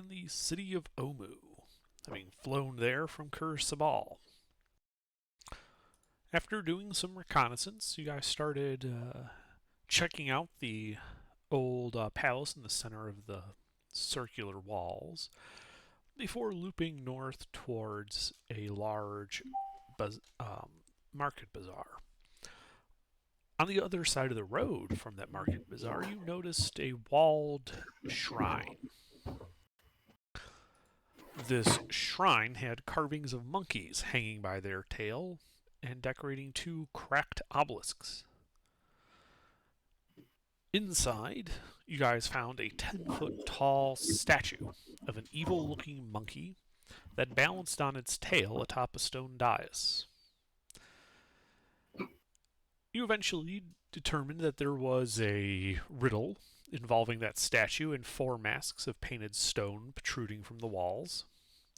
on the city of Omu, having flown there from Kur Sabal. After doing some reconnaissance, you guys started checking out the old palace in the center of the circular walls before looping north towards a large market bazaar. On the other side of the road from that market bazaar, you noticed a walled shrine. This shrine had carvings of monkeys hanging by their tail and decorating two cracked obelisks. Inside, you guys found a 10-foot tall statue of an evil looking monkey that balanced on its tail atop a stone dais. You eventually determined that there was a riddle involving that statue and four masks of painted stone protruding from the walls: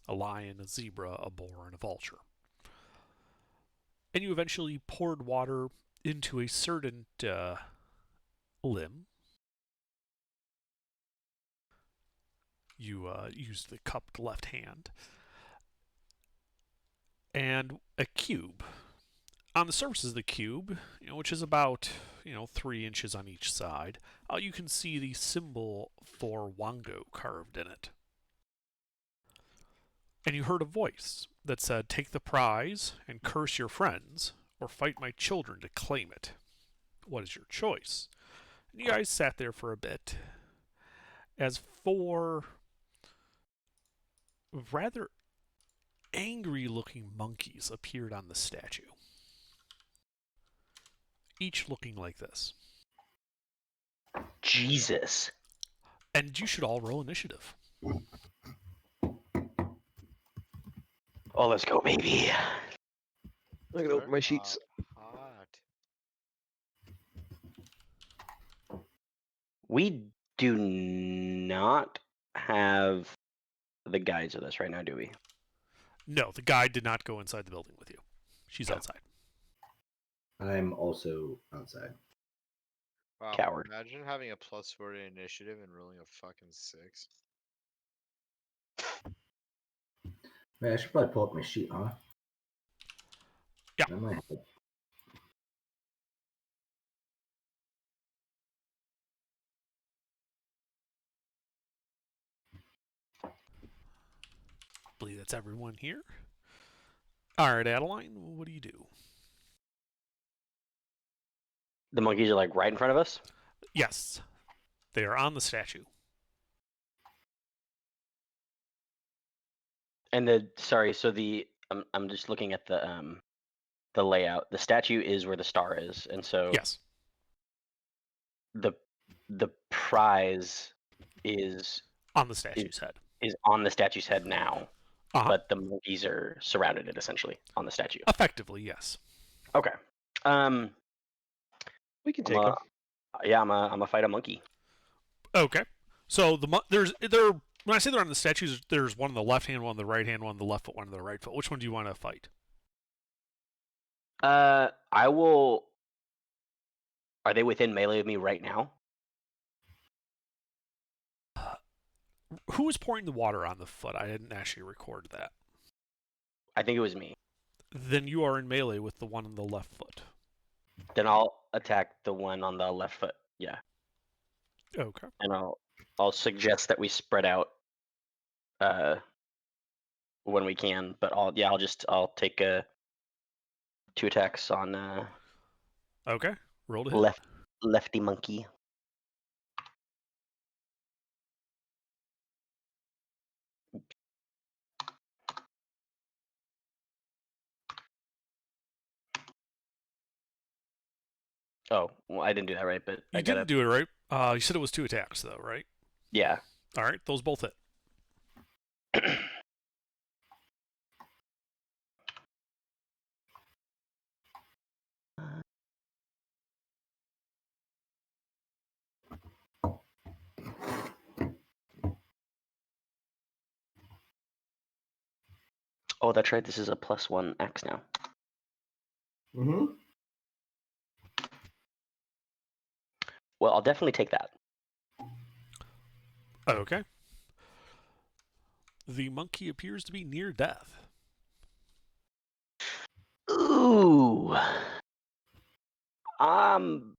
a lion, a zebra, a boar, and a vulture. And you eventually poured water into a certain limb. You used the cupped left hand. And a cube. On the surface of the cube, which is about 3 inches on each side, you can see the symbol for Wango carved in it. And you heard a voice that said, "Take the prize and curse your friends, or fight my children to claim it. What is your choice?" And you guys sat there for a bit as four rather angry looking monkeys appeared on the statue, each looking like this. Jesus. And you should all roll initiative. Oh, let's go, baby. I'm gonna open my sheets. Hot. We do not have the guides with us right now, do we? No, the guide did not go inside the building with you. She's outside. I'm also outside. Wow, Coward. Imagine having a +4 to initiative and rolling a fucking 6. Wait, I should probably pull up my sheet, huh? Yeah. I might have. I believe that's everyone here. All right, Adeline, what do you do? The monkeys are like right in front of us? Yes, they are on the statue. And I'm just looking at the layout. The statue is where the star is, and so Yes. the prize is On the statue's head. on the statue's head now, Uh-huh. but the monkeys are surrounded it essentially on the statue. Effectively, yes. Okay. We can take them. Yeah, I'm gonna fight a monkey. Okay. So when I say they're on the statues, there's one on the left hand, one on the right hand, one on the left foot, one on the right foot. Which one do you want to fight? I will. Are they within melee of me right now? Who was pouring the water on the foot? I didn't actually record that. I think it was me. Then you are in melee with the one on the left foot. Then I'll attack the one on the left foot. Yeah. Okay. And I'll suggest that we spread out when we can, but I'll take 2 attacks on Okay. Roll to hit. lefty monkey. Oh, well, I didn't do that right, but You didn't do it right. You said it was 2 attacks, though, right? Yeah. All right. Those both hit. Oh, that's right. This is a +1 axe now. Mm-hmm. Well, I'll definitely take that. Okay. The monkey appears to be near death. Ooh. I'm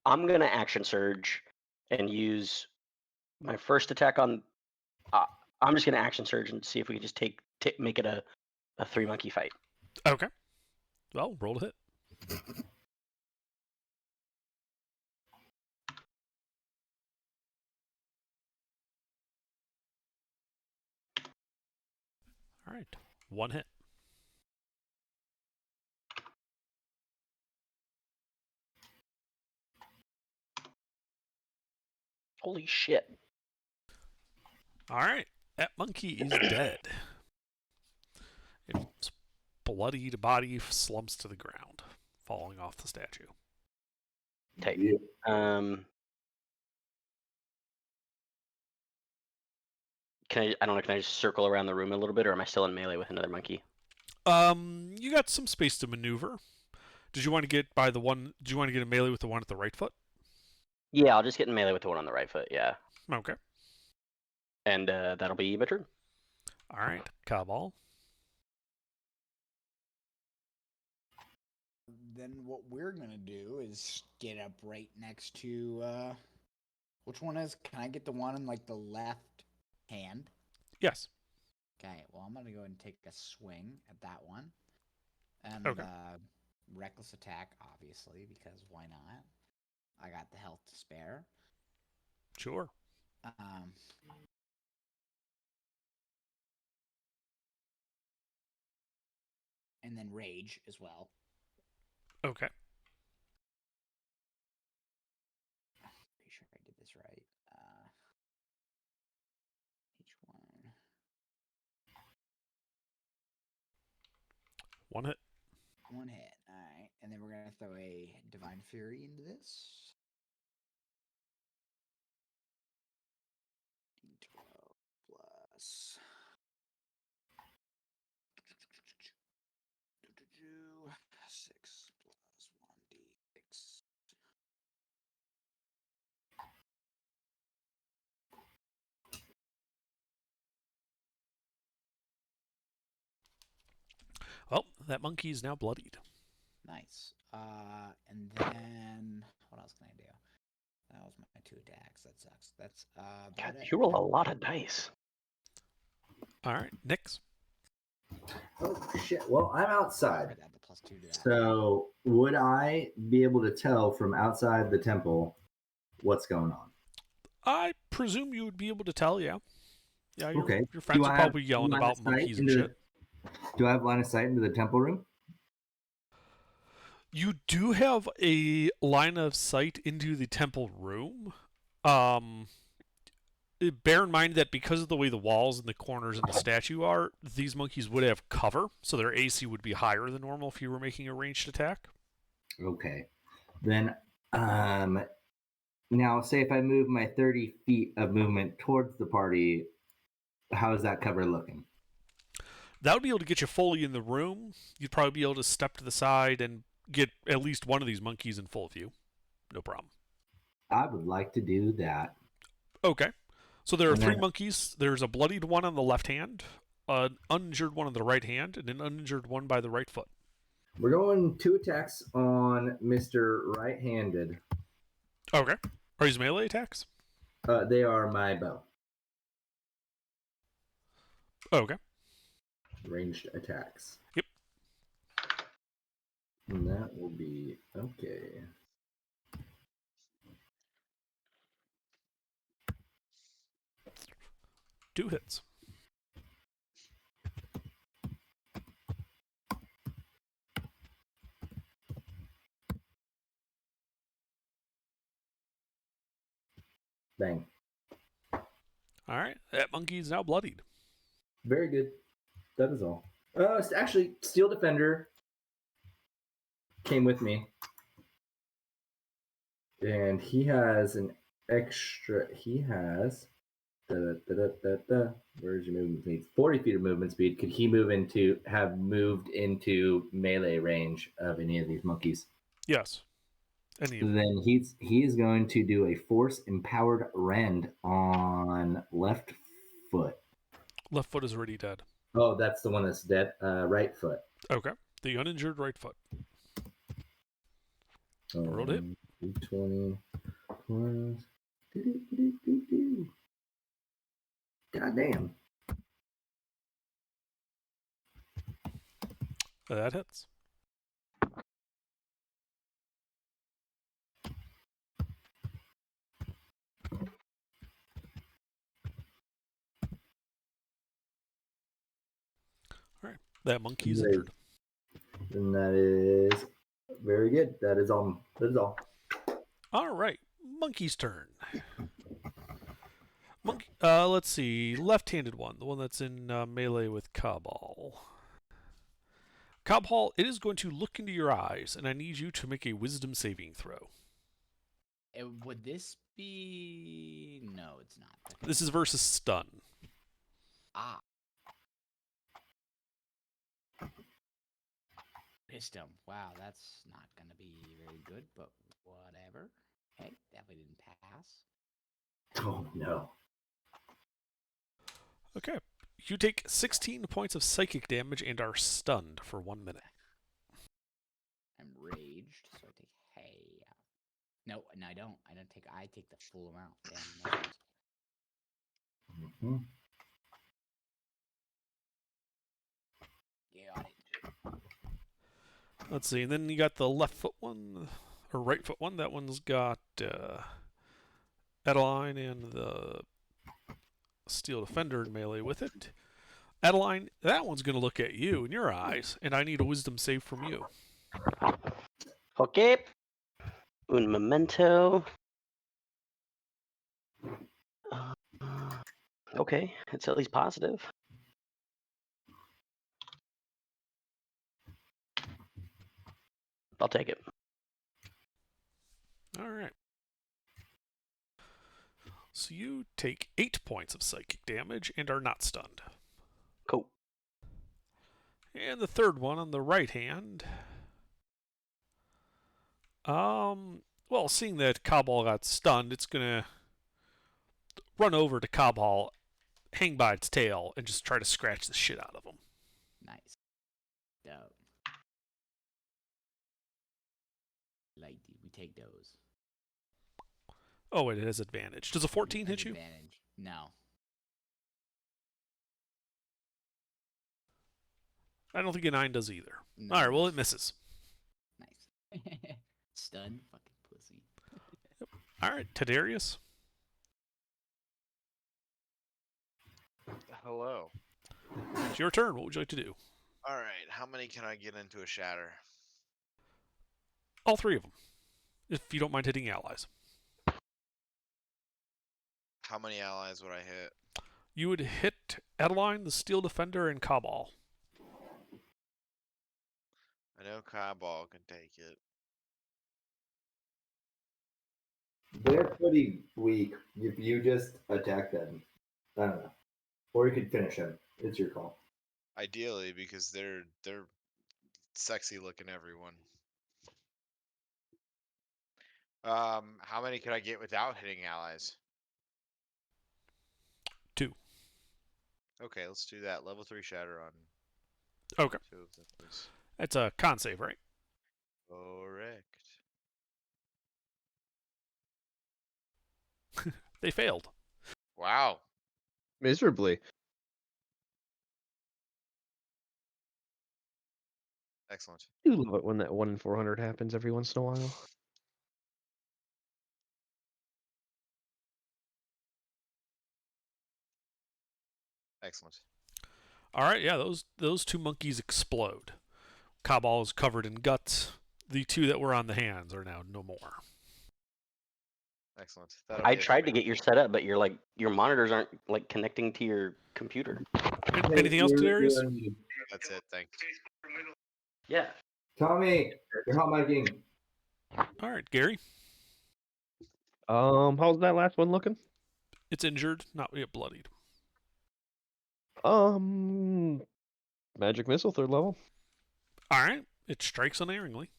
gonna action surge and use my first attack on. I'm just gonna action surge and see if we can just make it a 3-monkey fight. Okay. Well, roll to hit. All right. 1 hit. Holy shit! All right. That monkey is dead. Its bloodied body slumps to the ground, falling off the statue. Take. Yeah. Can I just circle around the room a little bit, or am I still in melee with another monkey? You got some space to maneuver. Did you want to get by the one? Do you want to get in melee with the one at the right foot? Yeah, I'll just get in melee with the one on the right foot. Yeah, Okay. and that'll be my turn. All right. Cabal. Then what we're gonna do is get up right next to which one is? Can I get the one in like the left hand? Yes. Okay, well I'm gonna go ahead and take a swing at that one. And Okay. reckless attack, obviously, because why not? I got the health to spare. Sure. And then rage as well. Okay. Pretty sure I did this right. Each one. 1 hit. 1 hit. Alright. And then we're going to throw a Divine Fury into this. D12 plus. 6 plus 1d6. Well, that monkey is now bloodied. Nice. And then what else can I do? That was my 2 attacks. That sucks. That's God, about it. you roll a lot of dice. All right. Nix. Oh shit. Well, I'm outside. Add the +2 to that. So would I be able to tell from outside the temple what's going on? I presume you would be able to tell, yeah. Yeah, your, Okay. your friends Do are I probably have yelling line of about sight monkeys and into shit. Do I have line of sight into the temple room? You do have a line of sight into the temple room. Bear in mind that because of the way the walls and the corners and the statue are, these monkeys would have cover, so their AC would be higher than normal if you were making a ranged attack. Okay. Then now say if I move my 30 feet of movement towards the party, how is that cover looking? That would be able to get you fully in the room. You'd probably be able to step to the side and get at least one of these monkeys in full view. No problem. I would like to do that. Okay. So there are And 3 then- monkeys. There's a bloodied one on the left hand, an uninjured one on the right hand, and an uninjured one by the right foot. We're going 2 attacks on Mr. Right-handed. Okay. Are these melee attacks? They are my bow. Okay. Ranged attacks. Yep. And that will be okay. Two hits. Bang. All right. That monkey is now bloodied. Very good. That is all. Actually, Steel Defender came with me. And he has an extra. He has. Where's your movement speed? 40 feet of movement speed. Could he have moved into melee range of any of these monkeys? Yes. Any of them. Then he is going to do a force empowered rend on left foot. Left foot is already dead. Oh, that's the one that's dead. Right foot. Okay. The uninjured right foot. Rolled it. 20 plus. God damn. That hits. All right. That monkey's Nice. injured. And that is very good. That is all. That is all. All right. Monkey's turn. Monkey. Let's see. Left-handed one. The one that's in melee with Cabal. Cabal, it is going to look into your eyes, and I need you to make a wisdom saving throw. Would this be? No, it's not. This is versus stun. Ah. Wisdom. Wow, that's not gonna be very good, but whatever. Hey, definitely didn't pass. Oh no. Okay. You take 16 points of psychic damage and are stunned for 1 minute. I'm raged, so I take hey. No, I don't. I take the full amount. Damn, no. Mhm. Got it. Let's see. And then you got the left foot one, or right foot one. That one's got Adeline and the Steel Defender in melee with it. Adeline, that one's going to look at you in your eyes, and I need a wisdom save from you. Okay. Un momento. Okay, it's at least positive. I'll take it. All right. So you take 8 points of psychic damage and are not stunned. Cool. And the third one on the right hand. Well, seeing that Cabal got stunned, it's gonna run over to Cabal, hang by its tail, and just try to scratch the shit out of him. Nice. Dope. Like we take those. Oh, it has advantage. Does a 14 hit you? Advantage. No. I don't think a 9 does either. No. All right, well, it misses. Nice. Stun, fucking pussy. All right, Tadarius. Hello. It's your turn. What would you like to do? All right, how many can I get into a shatter? All 3 of them, if you don't mind hitting allies. How many allies would I hit? You would hit Adeline, the Steel Defender, and Cabal. I know Cabal can take it. They're pretty weak if you just attack them. I don't know. Or you could finish them. It's your call. Ideally, because they're sexy looking everyone. How many could I get without hitting allies? 2. Okay, let's do that. Level 3 shatter on Okay. 2 of them, please. That's a con save, right? Correct. They failed. Wow. Miserably. Excellent. You love it when that 1 in 400 happens every once in a while. Excellent. All right, yeah, those 2 monkeys explode. Cabal is covered in guts. The 2 that were on the hands are now no more. Excellent. That'll I hit tried for to me. get your setup, but your monitors aren't like connecting to your computer. Anything else, Darius? That's it. Thanks. Yeah. Tommy, you're hot micing. All right, Gary. How's that last one looking? It's injured, not yet bloodied. Magic missile, 3rd level. All right, it strikes unerringly.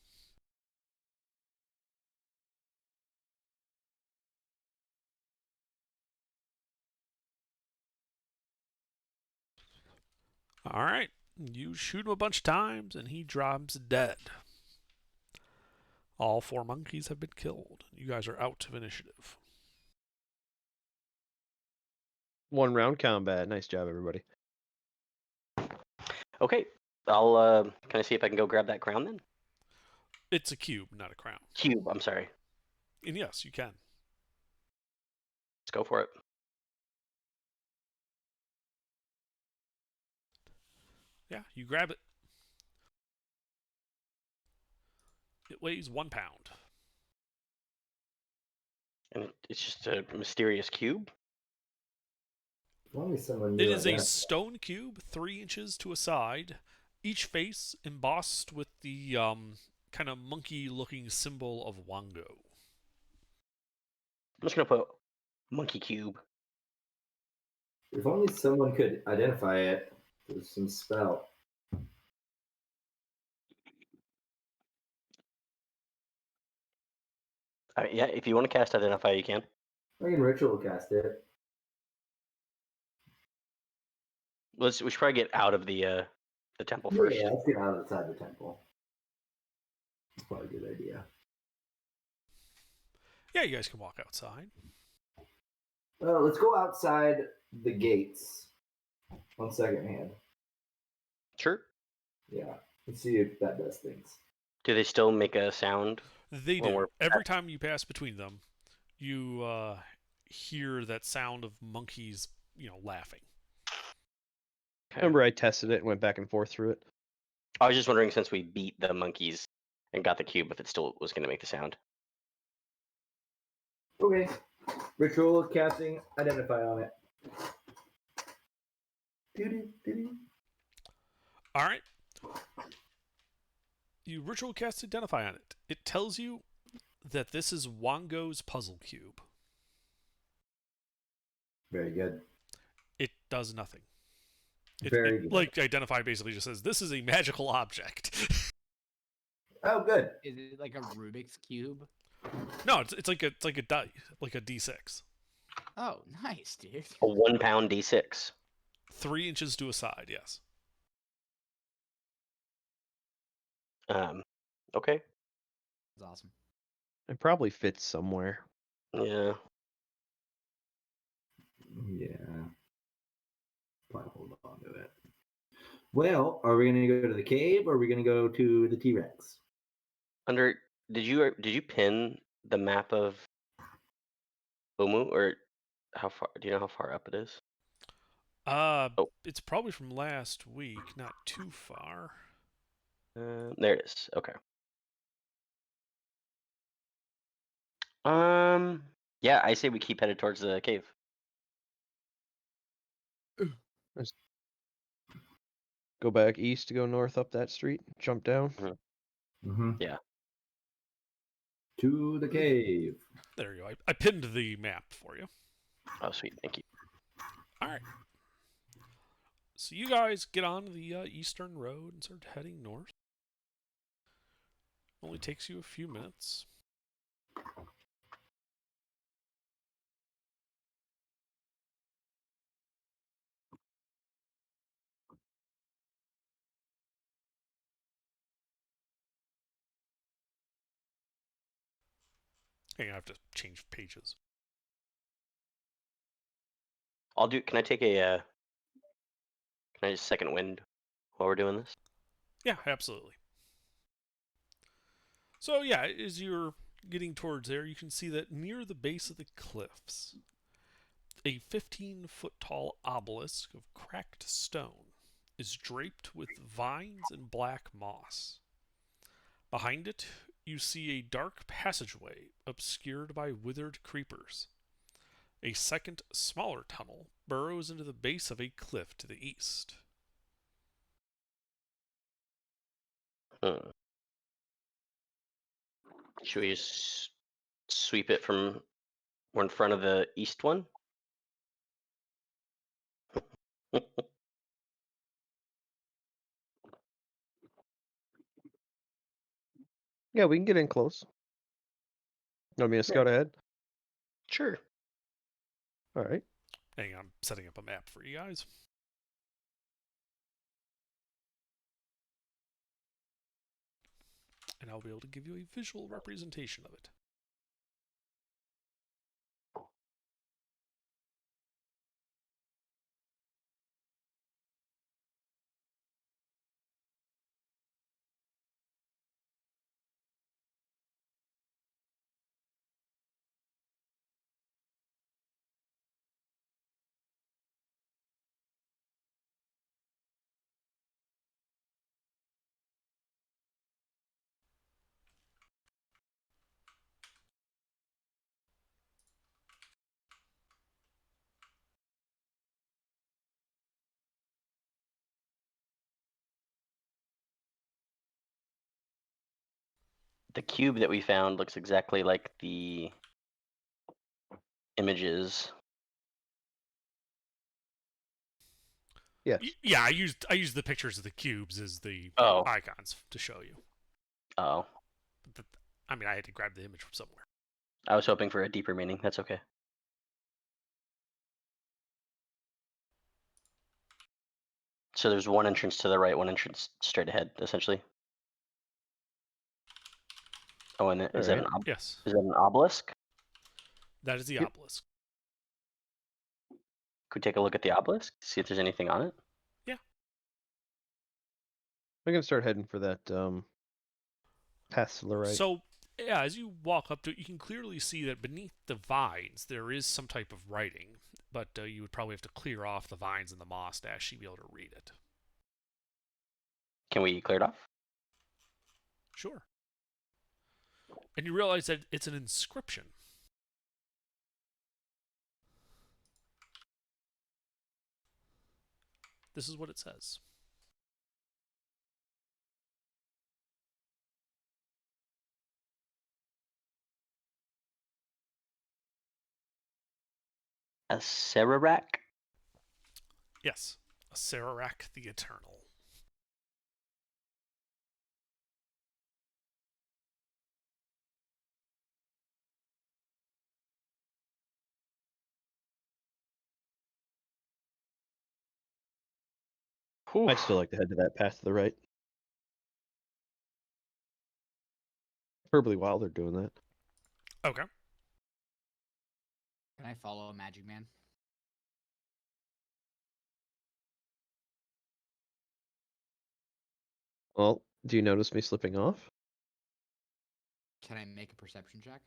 All right. You shoot him a bunch of times, and he drops dead. All 4 monkeys have been killed. You guys are out of initiative. 1 round combat. Nice job, everybody. Okay, I'll can I see if I can go grab that crown then? It's a cube, not a crown. Cube. I'm sorry. And yes, you can. Let's go for it. Yeah, you grab it. It weighs 1 pound. And it's just a mysterious cube. If only someone It knew is a that. stone cube, 3 inches to a side, each face embossed with the kind of monkey-looking symbol of Wango. I'm just gonna put monkey cube. If only someone could identify it. There's some spell. Yeah, if you want to cast identify, you can. I can ritual cast it. We should probably get out of the temple first. Yeah, let's get outside the temple. That's probably a good idea. Yeah, you guys can walk outside. Let's go outside the gates on second hand. Sure. Yeah, let's see if that does things. Do they still make a sound? They When do. we're- Every time you pass between them, you hear that sound of monkeys, laughing. Okay. Remember, I tested it and went back and forth through it. I was just wondering, since we beat the monkeys and got the cube, if it still was going to make the sound. Okay. Ritual casting identify on it. Doo-doo-doo-doo. All right. You ritual cast identify on it. It tells you that this is Wango's puzzle cube. Very good. It does nothing. Very good. Like identify basically just says this is a magical object. Oh, good. Is it like a Rubik's cube? No, it's like a die, like a D6. Oh, nice, dude. A 1 pound D6. 3 inches to a side, yes. Okay. That's awesome. It probably fits somewhere. Yeah. Yeah. Probably hold on to it. Well, are we going to go to the cave or are we going to go to the T-Rex? Did you pin the map of Omu, or how far? Do you know how far up it is? It's probably from last week, not too far. There it is. Okay. Yeah, I say we keep headed towards the cave. Go back east to go north up that street. Jump down. Mm-hmm. Yeah. To the cave. There you go. I pinned the map for you. Oh, sweet. Thank you. All right. So you guys get on the eastern road and start heading north. Only takes you a few minutes. Hang on, I have to change pages. Can I take a can I just second wind while we're doing this? Yeah, absolutely. So yeah, as you're getting towards there, you can see that near the base of the cliffs, a 15-foot tall obelisk of cracked stone is draped with vines and black moss. Behind it, you see a dark passageway obscured by withered creepers. A second, smaller tunnel burrows into the base of a cliff to the east. Should we just sweep it from we're in front of the east one? Yeah, we can get in close. You want me to scout ahead? Sure. All right. Hang on, I'm setting up a map for you guys. and I'll be able to give you a visual representation of it. The cube that we found looks exactly like the images. Yes. Yeah, I used the pictures of the cubes as the Oh. icons to show you. Oh, But I mean, I had to grab the image from somewhere. I was hoping for a deeper meaning. That's okay. So there's one entrance to the right, one entrance straight ahead, essentially. Oh, and is that Alright. Yes, is that an obelisk? that is the Yep. obelisk. Could we take a look at the obelisk? See if there's anything on it? I'm gonna start heading for that path to the right. So, yeah, as you walk up to it, you can clearly see that beneath the vines there is some type of writing, but you would probably have to clear off the vines and the moss to actually be able to read it. Can we clear it off? Sure. And you realize that it's an inscription. This is what it says. A Sararak? Yes, a Sararak the Eternal. I'd still like to head to that path to the right. Preferably while they're doing that. Okay. Can I follow Magic Man? Well, do you notice me slipping off? Can I make a perception check?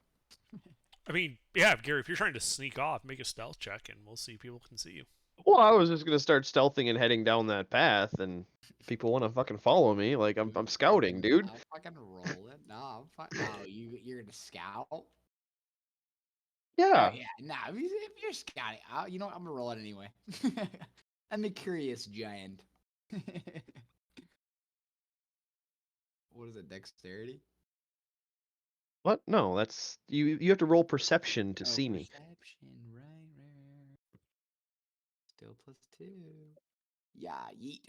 I mean, yeah, Gary, if you're trying to sneak off, make a stealth check and we'll see if people can see you. Well, I was just gonna start stealthing and heading down that path, and people want to fucking follow me. Like I'm scouting, dude. I'll fucking roll it. No, no, you're gonna scout. Oh Yeah. yeah, nah. If you're scouting, you know what? I'm gonna roll it anyway. I'm the curious giant. What is it? Dexterity? What? No, that's you. You have to roll perception to see me. Perception, right. Still +2. Yeah, yeet.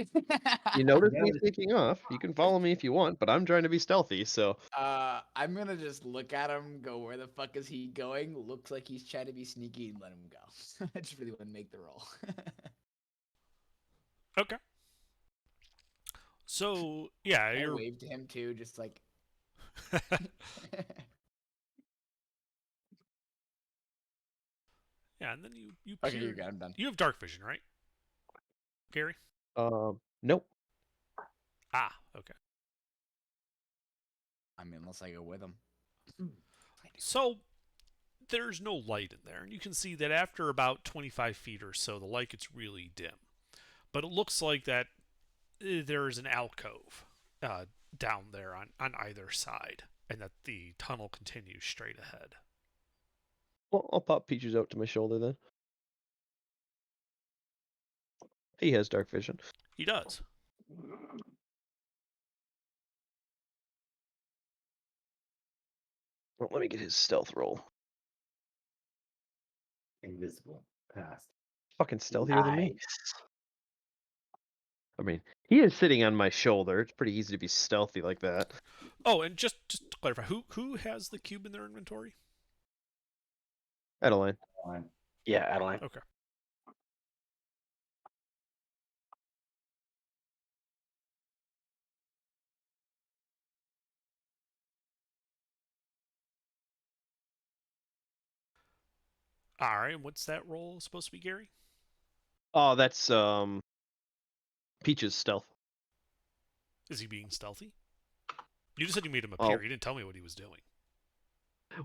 You notice me Notice- sneaking off. You can follow me if you want, but I'm trying to be stealthy. So I'm gonna just look at him, go, where the fuck is he going? Looks like he's trying to be sneaky and let him go. I just really want to make the roll. Okay. So, yeah, I you're... wave to him too, just like. Yeah, and then you Okay, peer... you're good. I'm done. You have dark vision, right? Gary? nope. Ah, okay. I mean, unless I go with him. So, there's no light in there, and you can see that after about 25 feet or so, the light gets really dim. But it looks like that there's an alcove down there on either side, and that the tunnel continues straight ahead. Well, I'll pop Peaches out to my shoulder then. He has dark vision. He does. Well, let me get his stealth roll. Invisible. Passed. Fucking stealthier than me. Nice. I mean, he is sitting on my shoulder. It's pretty easy to be stealthy like that. Oh, and just to clarify, who has the cube in their inventory? Adeline. Fine. Yeah, Adeline. Okay. All right, what's that role supposed to be, Gary? Oh, that's Peach's stealth. Is he being stealthy? You just said you made him Oh. appear. You didn't tell me what he was doing.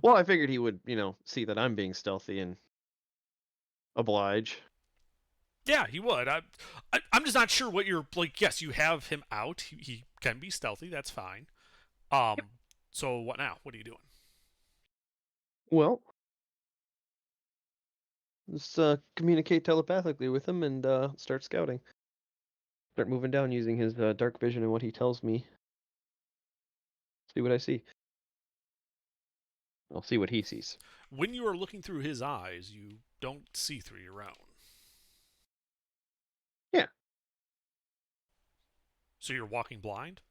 Well, I figured he would, see that I'm being stealthy and oblige. Yeah, he would. I'm just not sure what you're like. Yes, you have him out. He can be stealthy. That's fine. So what now? What are you doing? Well, let's communicate telepathically with him and start scouting. Start moving down using his dark vision and what he tells me. See what I see. I'll see what he sees. When you are looking through his eyes, you don't see through your own. Yeah. So you're walking blind?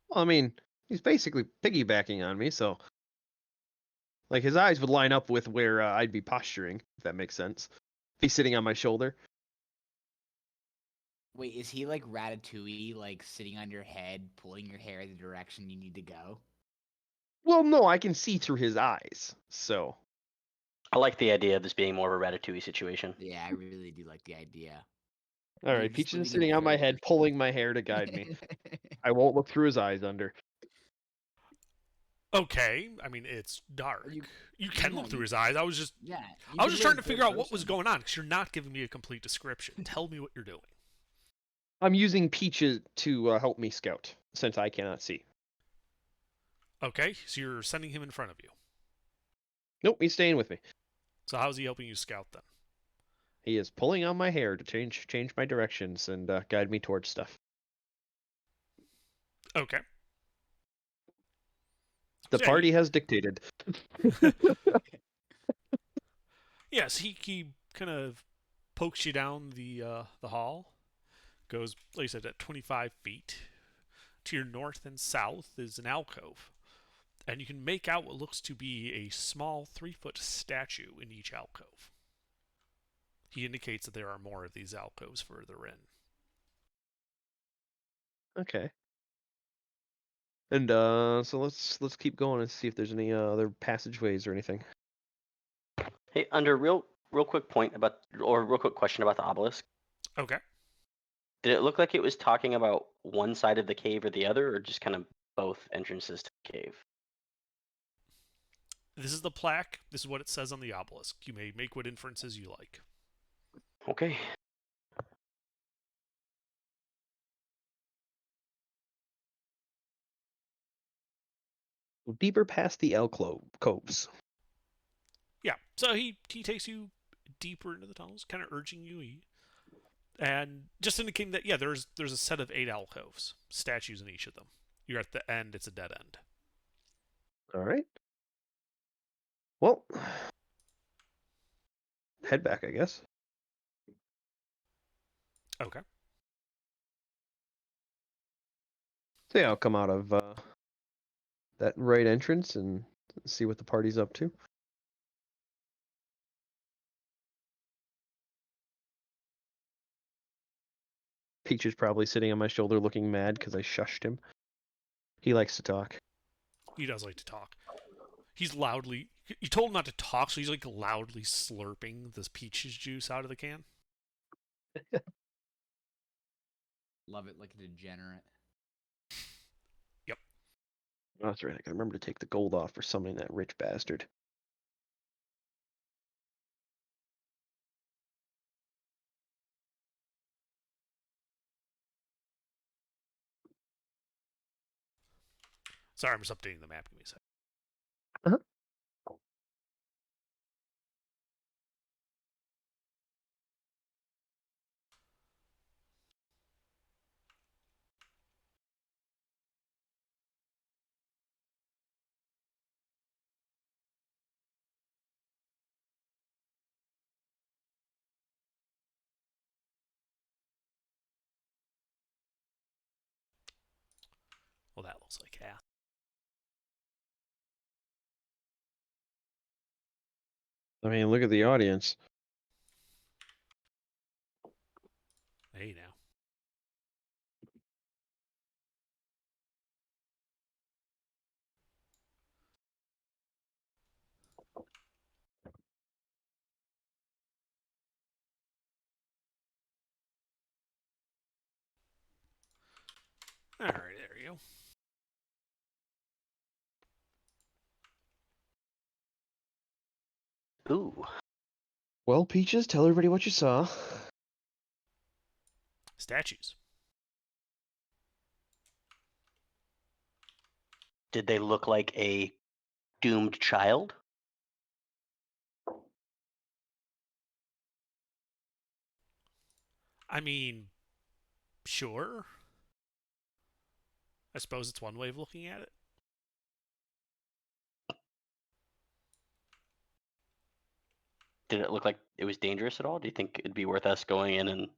Well, I mean, he's basically piggybacking on me, so like his eyes would line up with where I'd be posturing, if that makes sense. If he's sitting on my shoulder. Wait, is he like Ratatouille, like sitting on your head, pulling your hair the direction you need to go? Well, no, I can see through his eyes, so. I like the idea of this being more of a Ratatouille situation. Yeah, I really do like the idea. All You're right, just Peaches is living in sitting on my fear. head, pulling my hair to guide me. I won't look through his eyes under. Okay. I mean, it's dark. You can no, look through you- his eyes. I was just Yeah. you I was can just live trying to third figure out what was person. going on because you're not giving me a complete description. Tell me what you're doing. I'm using Peaches to help me scout, since I cannot see. Okay, so you're sending him in front of you. Nope, he's staying with me. So how's he helping you scout then? He is pulling on my hair to change my directions and guide me towards stuff. Okay. The Yeah, party has dictated. Yes, he kind of pokes you down the hall. Goes, like I said, at 25 feet. To your north and south is an alcove. And you can make out what looks to be a small 3-foot statue in each alcove. He indicates that there are more of these alcoves further in. Okay. And so let's keep going and see if there's any other passageways or anything. Hey, under real quick point about, or real quick question about the obelisk. Okay. Did it look like it was talking about one side of the cave or the other, or just kind of both entrances to the cave? This is the plaque. This is what it says on the obelisk. You may make what inferences you like. Okay. Deeper past the alcoves. Yeah. So he takes you deeper into the tunnels, kind of urging you, and just indicating that there's a set of 8 alcoves, statues in each of them. You're at the end. It's a dead end. All right. Well, head back, I guess. Okay. So yeah, I'll come out of that right entrance and see what the party's up to. Peach is probably sitting on my shoulder looking mad because I shushed him. He likes to talk. He does like to talk. He's loudly. You told him not to talk, so he's like loudly slurping this peaches juice out of the can. Love it like a degenerate. Oh, that's right. I gotta remember to take the gold off for summoning that rich bastard. Sorry, I'm just updating the map. Give me a sec. Uh-huh. Well, that looks like ass. I mean, look at the audience. Hey now. All right, there you go. Ooh. Well, Peaches, tell everybody what you saw. Statues. Did they look like a doomed child? I mean, sure. I suppose it's one way of looking at it. Did it look like it was dangerous at all? Do you think it'd be worth us going in and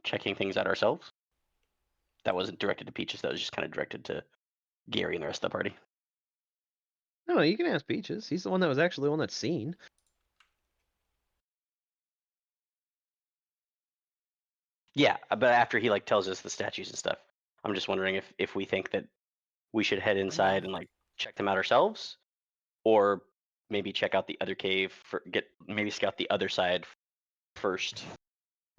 checking things out ourselves? That wasn't directed to Peaches. That was just kind of directed to Gary and the rest of the party. No, you can ask Peaches. He's the one that was actually the one that's seen. Yeah, but after he like tells us the statues and stuff, I'm just wondering if we think that we should head inside and like check them out ourselves, or maybe check out the other cave for maybe scout the other side first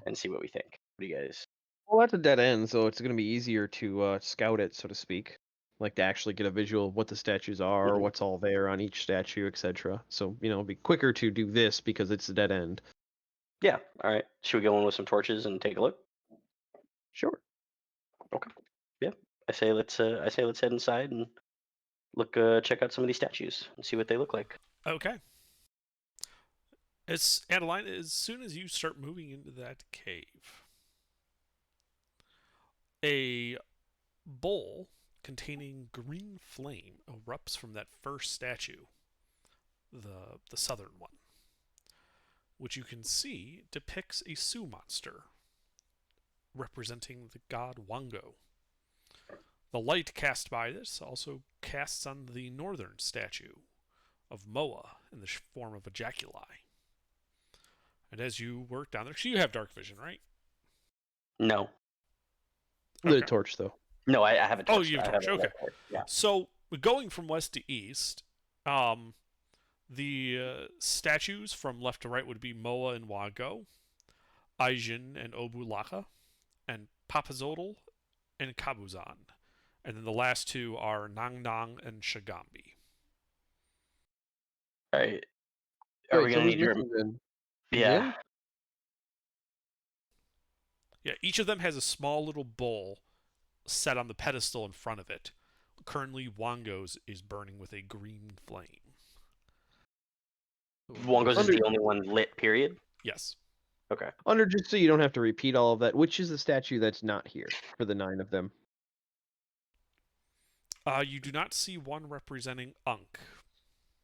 and see what we think. What do you guys? Well, that's a dead end, so it's going to be easier to scout it, so to speak. Like to actually get a visual of what the statues are, Mhm. what's all there on each statue, etc. So, it'll be quicker to do this because it's a dead end. Yeah. All right. Should we go in with some torches and take a look? Sure. Okay. Yeah. I say let's head inside and look check out some of these statues and see what they look like. Okay. Adeline, as soon as you start moving into that cave, a bowl containing green flame erupts from that first statue, the southern one, which you can see depicts a Sioux monster representing the god Wango. The light cast by this also casts on the northern statue of Moa in the form of a jaculi. And as you work down there, so you have dark vision, right? No. The Okay. torch, though. No, I have a torch. Oh, you have I a torch. have a Okay. torch, yeah. So going from west to east, the statues from left to right would be Moa and Wago, Aijin and Obulaka, and Papazotl and Kabuzan. And then the last two are Nang Nang and Shagambi. All right. Are Wait, we so gonna who's need your? missing then? Yeah. Jin? Yeah, each of them has a small little bowl set on the pedestal in front of it. Currently, Wango's is burning with a green flame. Wongos is Under- the only one lit. Period. Yes. Okay. Under, just so you don't have to repeat all of that, which is the statue that's not here for the 9 of them? You do not see one representing Unk,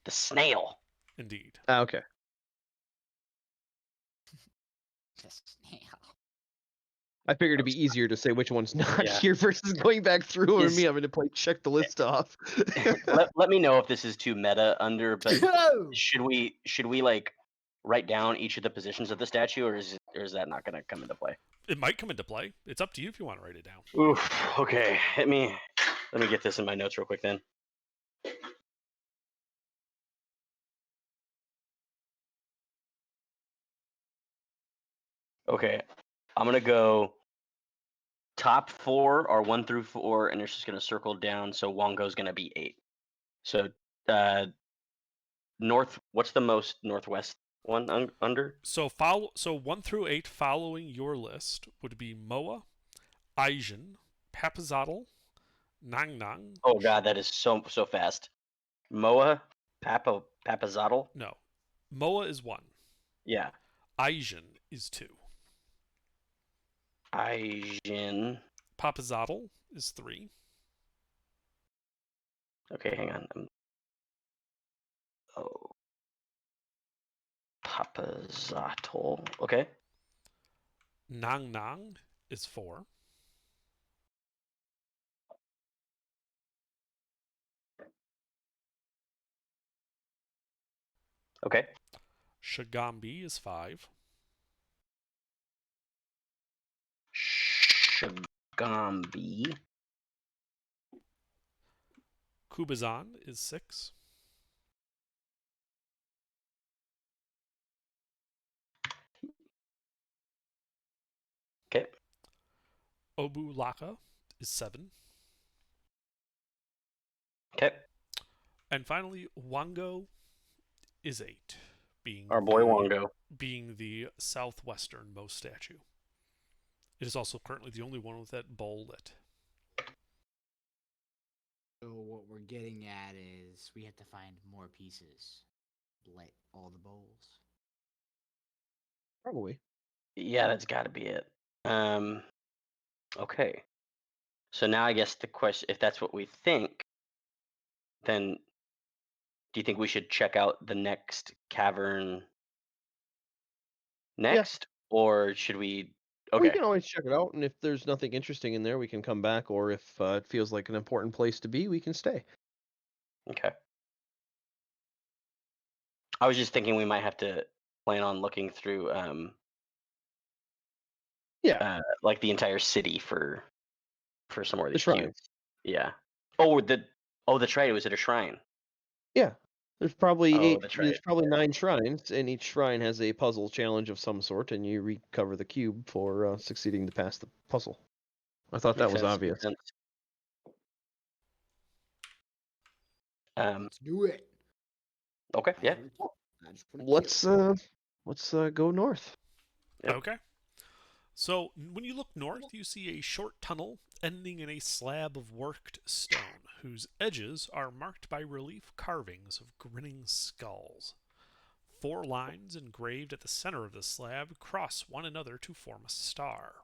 The snail. indeed. Ah, okay. The snail. I figured it'd be easier to say which one's not Yeah. here versus going back through and Is- me having to check the list off. let me know if this is too meta under, but No! should we like write down each of the positions of the statue, or is that not gonna come into play? It might come into play. It's up to you if you want to write it down. Oof. Okay. Let me get this in my notes real quick then. Okay. I'm gonna go. Top 4 are 1 through 4, and it's just gonna circle down. So Wongo's gonna be 8. So north. What's the most northwest one under? So 1 through 8 following your list would be Moa, Aijin, Papazotl, Nang Nang. Oh god, that is so fast. Moa, Papazotl. No. Moa is 1. Yeah. Aijin is 2. Aijin. Papazotl is 3. Okay, hang on. Oh. Papazotl. Okay. Nang Nang is 4. Okay. Shagambi is 5. Shagambi. Kubazan is 6. Okay. Obulaka is 7. Okay. And finally, Wango is 8, being Our boy the, Wongo. being the southwesternmost statue. It is also currently the only one with that bowl lit. So what we're getting at is we have to find more pieces. Light all the bowls. Probably. Yeah, that's got to be it. Okay. So now I guess the question, if that's what we think, then do you think we should check out the next cavern next, or should we? We Okay. can always check it out, and if there's nothing interesting in there, we can come back. Or if it feels like an important place to be, we can stay. Okay. I was just thinking we might have to plan on looking through like the entire city for some more of The these shrines. cubes. Yeah. That's right. It was at a shrine. Yeah. There's probably Oh, that's right. There's probably 9 shrines, and each shrine has a puzzle challenge of some sort, and you recover the cube for succeeding to pass the puzzle. I thought that Makes was sense, obvious. makes sense. Let's do it. Okay. Yeah. I just wanna Let's go north. Yep. Okay. So when you look north, you see a short tunnel ending in a slab of worked stone, whose edges are marked by relief carvings of grinning skulls. 4 lines engraved at the center of the slab cross one another to form a star,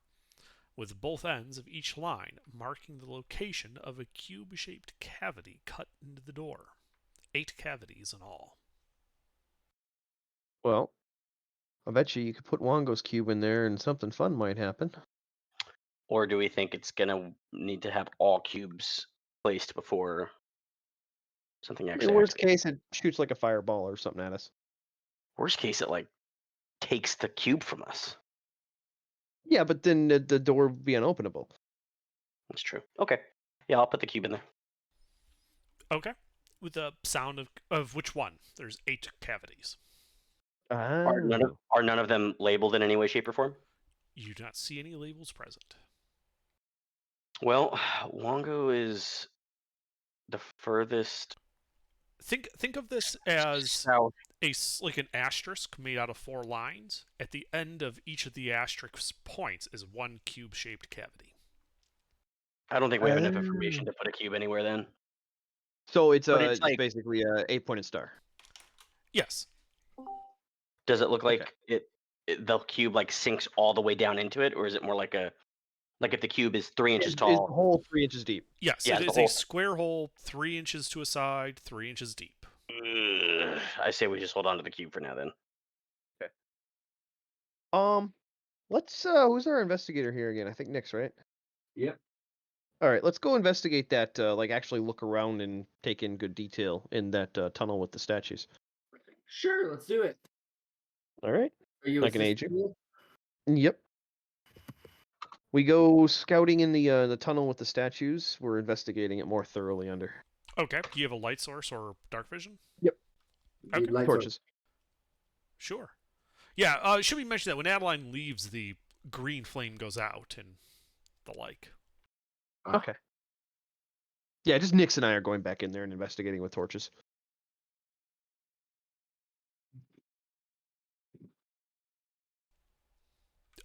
with both ends of each line marking the location of a cube-shaped cavity cut into the door. 8 cavities in all. Well, I bet you could put Wongo's cube in there, and something fun might happen. Or do we think it's gonna need to have all cubes placed before something In actually worst activates? case, it shoots like a fireball or something at us. Worst case, it like takes the cube from us. Yeah, but then the door would be unopenable. That's true. Okay. Yeah, I'll put the cube in there. Okay. With the sound of which one? There's 8 cavities. Are none of them labeled in any way, shape, or form? You do not see any labels present. Well, Wongo is the furthest Think of this as south. like an asterisk made out of 4 lines. At the end of each of the asterisk points is one cube-shaped cavity. I don't think we have enough information to put a cube anywhere then. So it's But it's like, basically a 8-pointed star. Yes. does it look Okay. like the cube like sinks all the way down into it, or is it more like if the cube is 3 inches Is the tall? hole 3 inches deep? Yes, Yeah, it the is whole- a square hole 3 inches to a side, 3 inches deep. I say we just hold on to the cube for now then. Let's who's our investigator here again? I think Nick's, right? Yep. All right, let's go investigate that. Like actually look around and take in good detail in that tunnel with the statues. Sure, let's do it. All right. Are you I can aid assisting you. Yep. We go scouting in the tunnel with the statues. We're investigating it more thoroughly under Okay. Do you have a light source or dark vision? Dude, Okay. lights torches. Sure. Yeah, should we mention that when Adeline leaves, the green flame goes out and the like. are- Okay. Yeah, just Nix and I are going back in there and investigating with torches.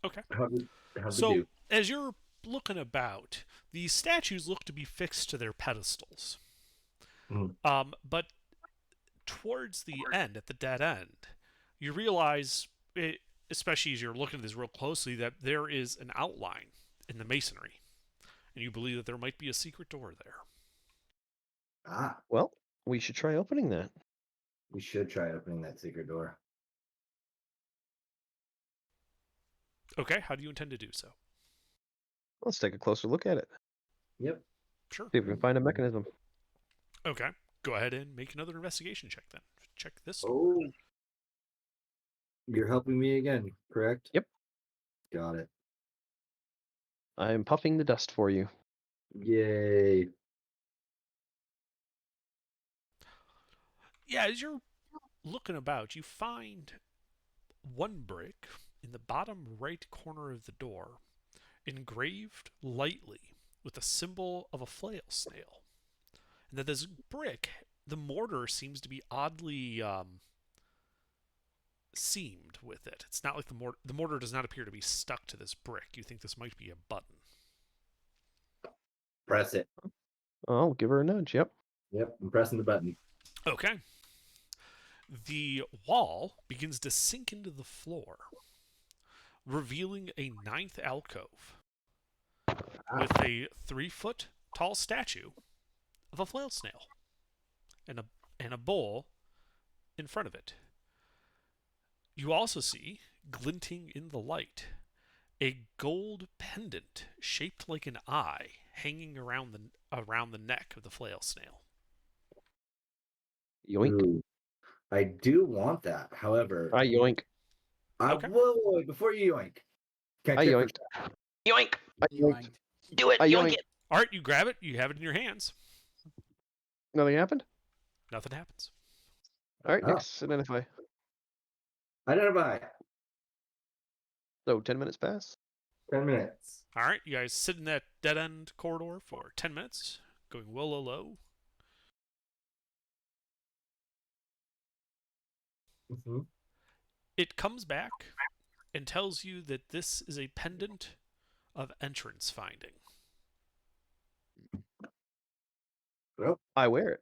Okay. How's it So, do? as you're looking about, the statues look to be fixed to their pedestals. But towards the end, at the dead end, you realize, especially as you're looking at this real closely, that there is an outline in the masonry. And you believe that there might be a secret door there. Ah, Well, we should try opening that. we should try opening that secret door. Okay, how do you intend to do so? Let's take a closer look at it. Yep. Sure. See if we can find a mechanism. Okay, go ahead and make another investigation check then. Check this. Oh. You're helping me again, correct? Yep. Got it. I am puffing the dust for you. Yay. Yeah, as you're looking about, you find one brick in the bottom right corner of the door, engraved lightly with a symbol of a flail snail. and that this brick, the mortar seems to be oddly seamed with it. It's not like the mortar does not appear to be stuck to this brick. You think this might be a button. Press it. I'll give her a nudge. Yep. Yep, I'm pressing the button. Okay. The wall begins to sink into the floor, revealing a 9th alcove with a 3-foot tall statue of a flail snail and a bowl in front of it. You also see, glinting in the light, a gold pendant shaped like an eye hanging around the neck of the flail snail. Yoink. Ooh, I do want that. However, I yoink. Okay. whoa, before you yoink. Can I check for- yoinked. Yoink! I You yoinked. mind? Do it! I Yoink yoink. it! All right, you grab it. You have it in your hands. Nothing happened? Nothing happens. All right, Oh. next identify. Identify. So 10 minutes pass. 10 minutes. All right, you guys sit in that dead-end corridor for 10 minutes, going well low. Mm-hmm. It comes back and tells you that this is a pendant of entrance finding. I wear it.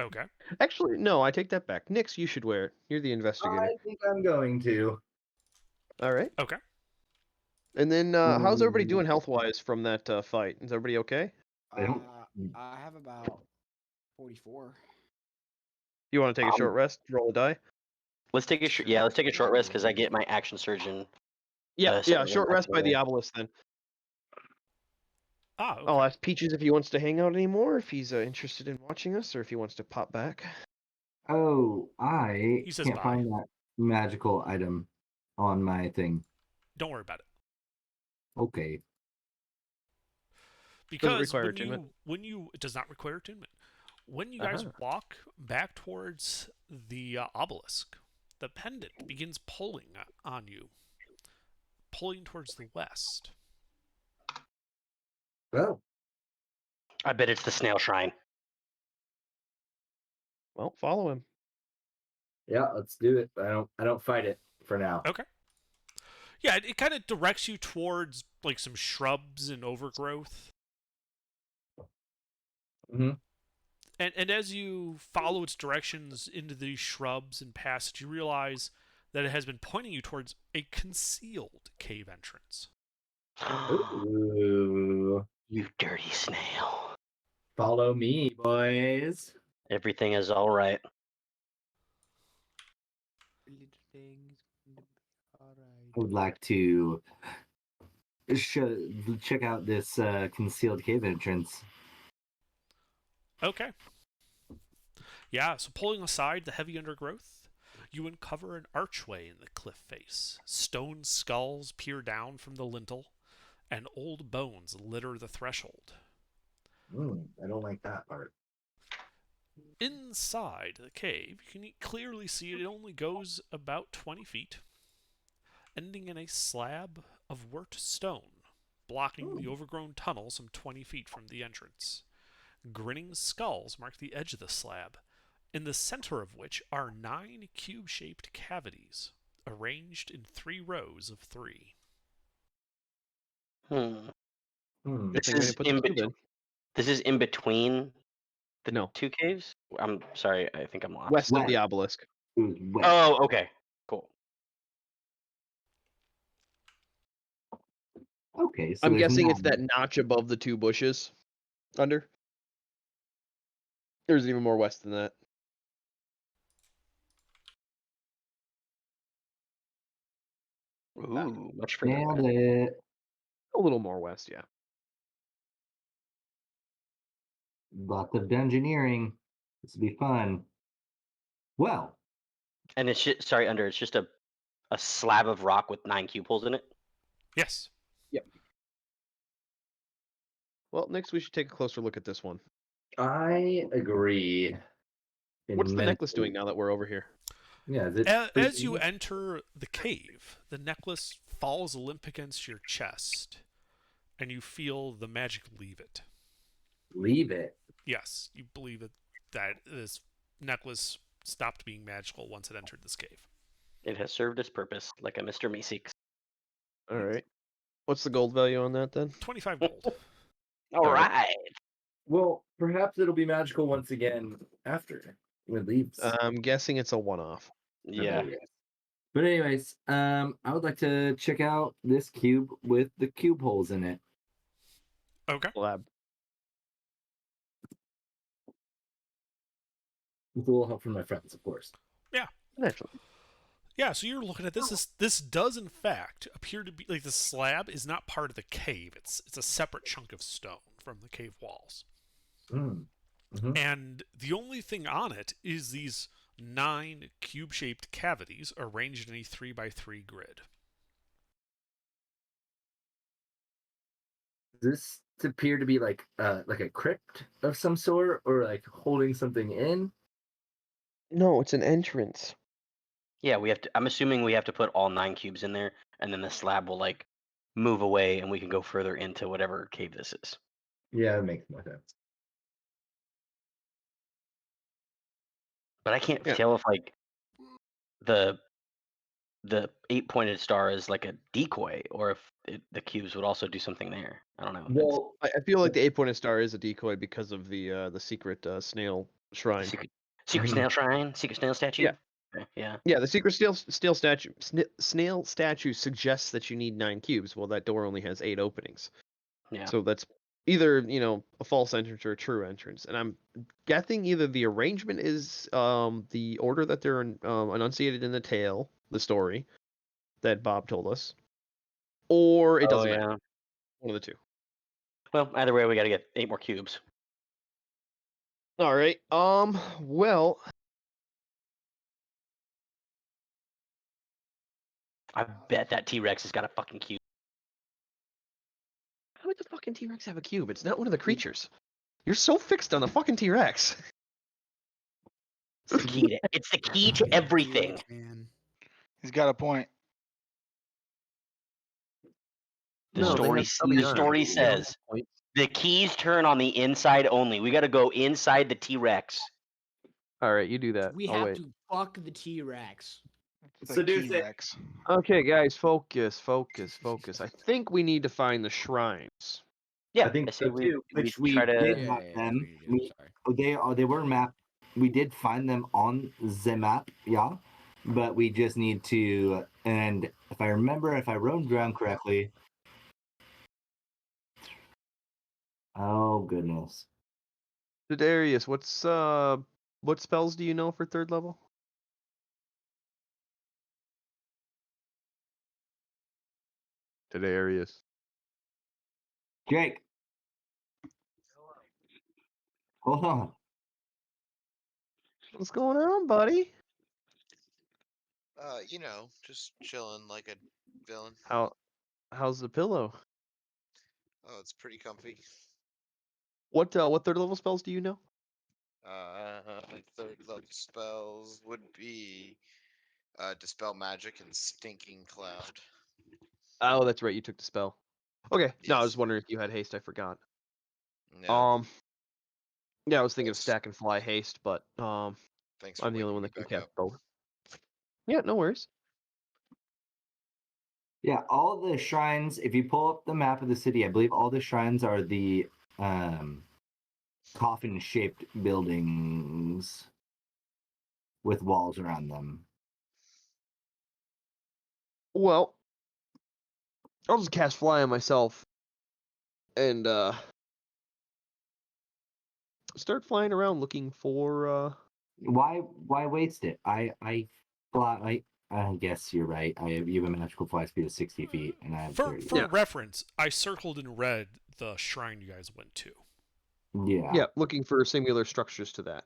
Okay. Actually, no, I take that back. Nix, you should wear it. You're the investigator. I think I'm going to. All right. Okay. And then, how's everybody Ooh. doing health-wise from that fight? Is everybody okay? I don't- I have about 44. You want to take a short rest? Roll a die? Let's take a let's take a short rest because I get my action surgeon. Yeah, so yeah. then Short that's rest by the okay. obelisk then. Ah, okay. I'll ask Peaches if he wants to hang out anymore, if he's interested in watching us, or if he wants to pop back. Oh, I He says can't bye. find that magical item on my thing. Don't worry about it. Okay. Because require when attunement? it does not require attunement. When you guys Uh-huh. walk back towards the obelisk, the pendant begins pulling on you, pulling towards the west. Well, I bet it's the snail shrine. Well, follow him. yeah, let's do it. I don't fight it for now. Okay. Yeah, it kind of directs you towards like some shrubs and overgrowth. Mm-hmm. And as you follow its directions into these shrubs and past it, you realize that it has been pointing you towards a concealed cave entrance. Ooh. You dirty snail. Follow me, boys. Everything is all right. Little things gonna be alright. I would like to check out this concealed cave entrance. Okay. Yeah, so pulling aside the heavy undergrowth, you uncover an archway in the cliff face. Stone skulls peer down from the lintel, and old bones litter the threshold. I don't like that part. Inside the cave, you can clearly see it only goes about 20 feet, ending in a slab of worked stone, blocking the overgrown tunnel some 20 feet from the entrance. Grinning skulls mark the edge of the slab, in the center of which are 9 cube-shaped cavities, arranged in 3 rows of 3. Hmm. Hmm. This Think we is can put in the cube between. This is in between the No. 2 caves. I'm sorry. I think I'm lost. West of West. the obelisk. Ooh, wet. Oh, okay. Cool. Okay, so I'm there's guessing it's 9. that notch above the 2 bushes. Under. There's even more west than that. Ooh, much further. Nailed west. it. A little more west, yeah. Lots of dungeoneering. This will be fun. Well, And it's just, sorry, Under. It's just a slab of rock with 9 cube holes in it. Yes. Well, next we should take a closer look at this one. I agree. What's the necklace doing now that we're over here? Yeah, is it As you freezing? enter the cave, the necklace falls limp against your chest, and you feel the magic leave it. Leave it. yes, you believe that this necklace stopped being magical once it entered this cave. It has served its purpose, like a Mr. Meeseeks. All right. What's the gold value on that then? 25 gold. All All right. right. Well, perhaps it'll be magical once again after it leaves. I'm guessing it's a one-off. Yeah. But anyways, I would like to check out this cube with the cube holes in it. Okay. Lab. With a little help from my friends, of course. Naturally. Yeah, so you're looking at this. This does in fact appear to be like the slab is not part of the cave. It's a separate chunk of stone from the cave walls. Mm-hmm. And the only thing on it is these 9 cube-shaped cavities arranged in a 3x3 grid. Does this appear to be like a crypt of some sort, or like holding something in? No, it's an entrance. Yeah, we have to. I'm assuming we have to put all 9 cubes in there, and then the slab will like move away, and we can go further into whatever cave this is. Yeah, that makes more sense. But I can't Yeah. tell if like the 8-pointed star is like a decoy, or if the cubes would also do something there. I don't know. Well, I feel like the 8-pointed star is a decoy because of the secret snail shrine. Secret Mhm. snail shrine, secret snail statue. Yeah. Okay, yeah. Yeah, the secret snail statue suggests that you need 9 cubes. Well, that door only has 8 openings. Yeah. So that's either, a false entrance or a true entrance. And I'm guessing either the arrangement is the order that they're enunciated in the tale, the story that Bob told us, or it doesn't matter. One of the two. Well, either way, we got to get 8 more cubes. All right. Well, I bet that T-Rex has got a fucking cube. how would the fucking T-Rex have a cube? It's not one of the creatures. You're so fixed on the fucking T-Rex. It's the key to, it's the key to everything. T-Rex, man. He's got a point. The No, they story, have stubby the arms. story They don't says have points. the keys turn on the inside only. We got to go inside the T-Rex. All right, you do that. We I'll have wait. to fuck the T-Rex. It's Seduce a it. T-Rex. Okay, guys, focus. I think we need to find the shrines. Yeah, I think say so we, too. we Which we try to. did Yeah, map yeah, them. that's what you do, sorry. They were mapped. We did find them on the map, yeah. But we just need to. And if I wrote down correctly. Oh goodness. Darius, what spells do you know for 3rd level? Darius. Jake. Hold on. What's going on, buddy? Just chilling like a villain. How's the pillow? Oh, it's pretty comfy. What 3rd level spells do you know? 3rd level spells would be Dispel Magic and Stinking Cloud. Oh, that's right, you took the spell. Okay. No, I was Yes. wondering if you had haste, I forgot. No, Yeah, I was thinking of Thanks. stack and fly haste, but thanks for I'm the only waking one me that can back cast up. both. Yeah, no worries. Yeah, all the shrines, if you pull up the map of the city, I believe all the shrines are the coffin-shaped buildings with walls around them. Well, I'll just cast fly on myself and start flying around looking for Why waste it? I guess you're right. You have a magical fly speed of 60 feet, and I have For 30. Yeah. reference, I circled in red the shrine you guys went to. Yeah. looking for similar structures to that.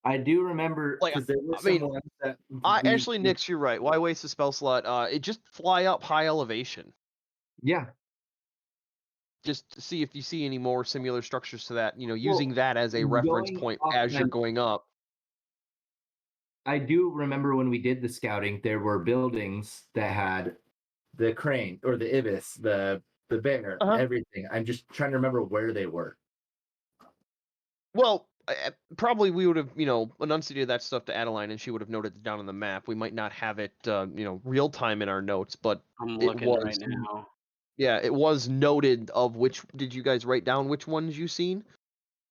I do remember Like, because there were I some mean, ones that Actually, Nix, you're right. Why waste a spell slot? It just fly up high elevation. Yeah. Just to see if you see any more similar structures to that. Using that as a going reference point up as you're and- going up. I do remember when we did the scouting, there were buildings that had the crane or the ibis, the the bear, Uh-huh. everything. I'm just trying to remember where they were. Well, probably we would have, enunciated that stuff to Adeline, and she would have noted it down on the map. We might not have it, real time in our notes, but I'm it looking was. right now. Yeah, it was noted of which. Did you guys write down which ones you seen?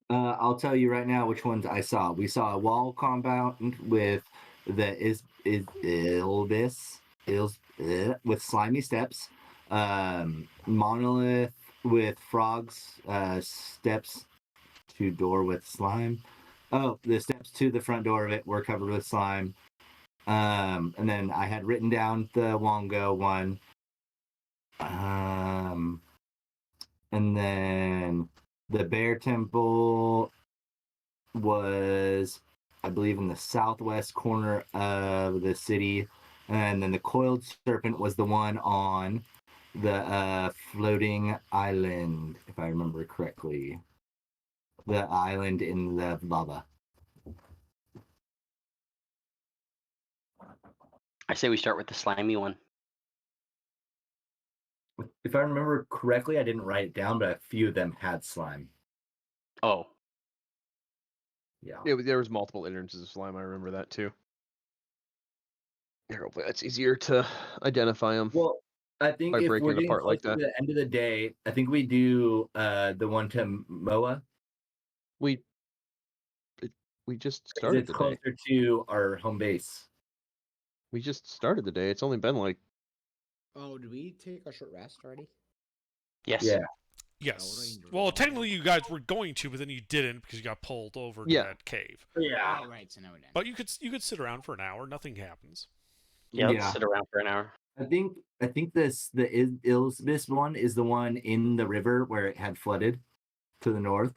I'll tell you right now which ones I saw. We saw a wall compound with the with slimy steps, monolith with frogs, steps to door with slime. Oh, the steps to the front door of it were covered with slime. And then I had written down the Wongo one. And then the Bear Temple was, I believe, in the southwest corner of the city. And then the Coiled Serpent was the one on the floating island, if I remember correctly. The island in the lava. I say we start with the slimy one. If I remember correctly, I didn't write it down, but a few of them had slime. Oh, Yeah. There was multiple entrances of slime. I remember that too. Here, hopefully that's easier to identify them. Well, I think By if breaking we're it getting apart close like to that. the end of the day, I think we do the one to Moa. We just 'Cause started it's the day. closer to our home base. We just started the day. It's only been like Oh, did we take a short rest already? yes. Yeah. Yes. Oh, Well, right. technically you guys were going to, but then you didn't because you got pulled over to Yeah. that cave. Yeah. Oh, right. So no, we didn't. But you could sit around for an hour. Nothing happens. Yeah, let's sit around for an hour. I think the Ilsbis one is the one in the river where it had flooded to the north,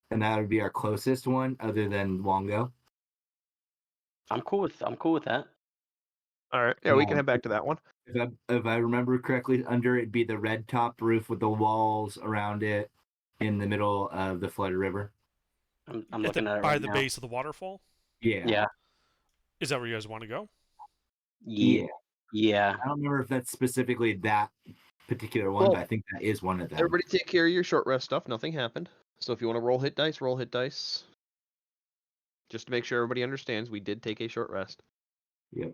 and that would be our closest one, other than Wongo. I'm cool with that. all right. Yeah, we can head back to that one. If I remember correctly, under it'd be the red top roof with the walls around it in the middle of the flooded river. I'm looking at it by right the now. base of the waterfall. Yeah. Yeah. Is that where you guys want to go? Yeah. Yeah. I don't remember if that's specifically that particular one, Well, but I think that is one of them. Everybody take care of your short rest stuff. Nothing happened. So if you want to roll hit dice. Just to make sure everybody understands, we did take a short rest. Yep.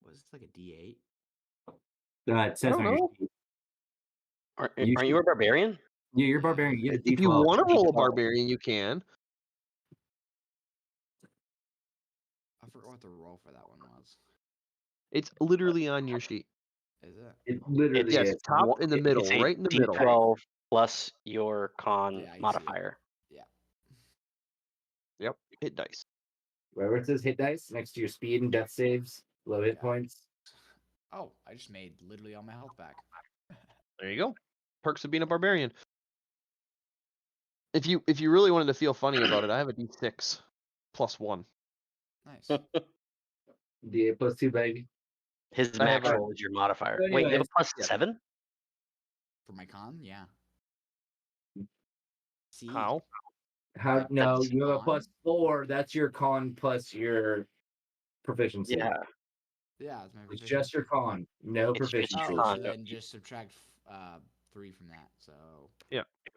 Was it like a D8? It says don't on your know. sheet. Aren't You you a barbarian? Yeah, you're barbarian. You get a If you D12. want to roll a D12. barbarian, you can. I forgot what the roll for that one was. It's literally on your sheet. Is it? It literally Yes, is. top in the middle, It's a right in the middle. D12 plus your con Yeah, I can see it. modifier. Yeah. Yep, hit dice. Wherever it says hit dice, next to your speed and death saves, low hit Yeah. points. Oh, I just made literally all my health back. There you go. Perks of being a barbarian. If you really wanted to feel funny about it, I have a D6 plus 1. Nice. D8 plus 2, baby. His I have max a- roll is your modifier. So Wait, you have a anyways, plus yeah. 7? For my con, yeah. See? How? How? No, That's you have a con? plus 4. That's your con plus your proficiency. Yeah. Yeah, it's my It's just your con, no It's just proficiency. your Oh, con. so then just subtract 3 from that. So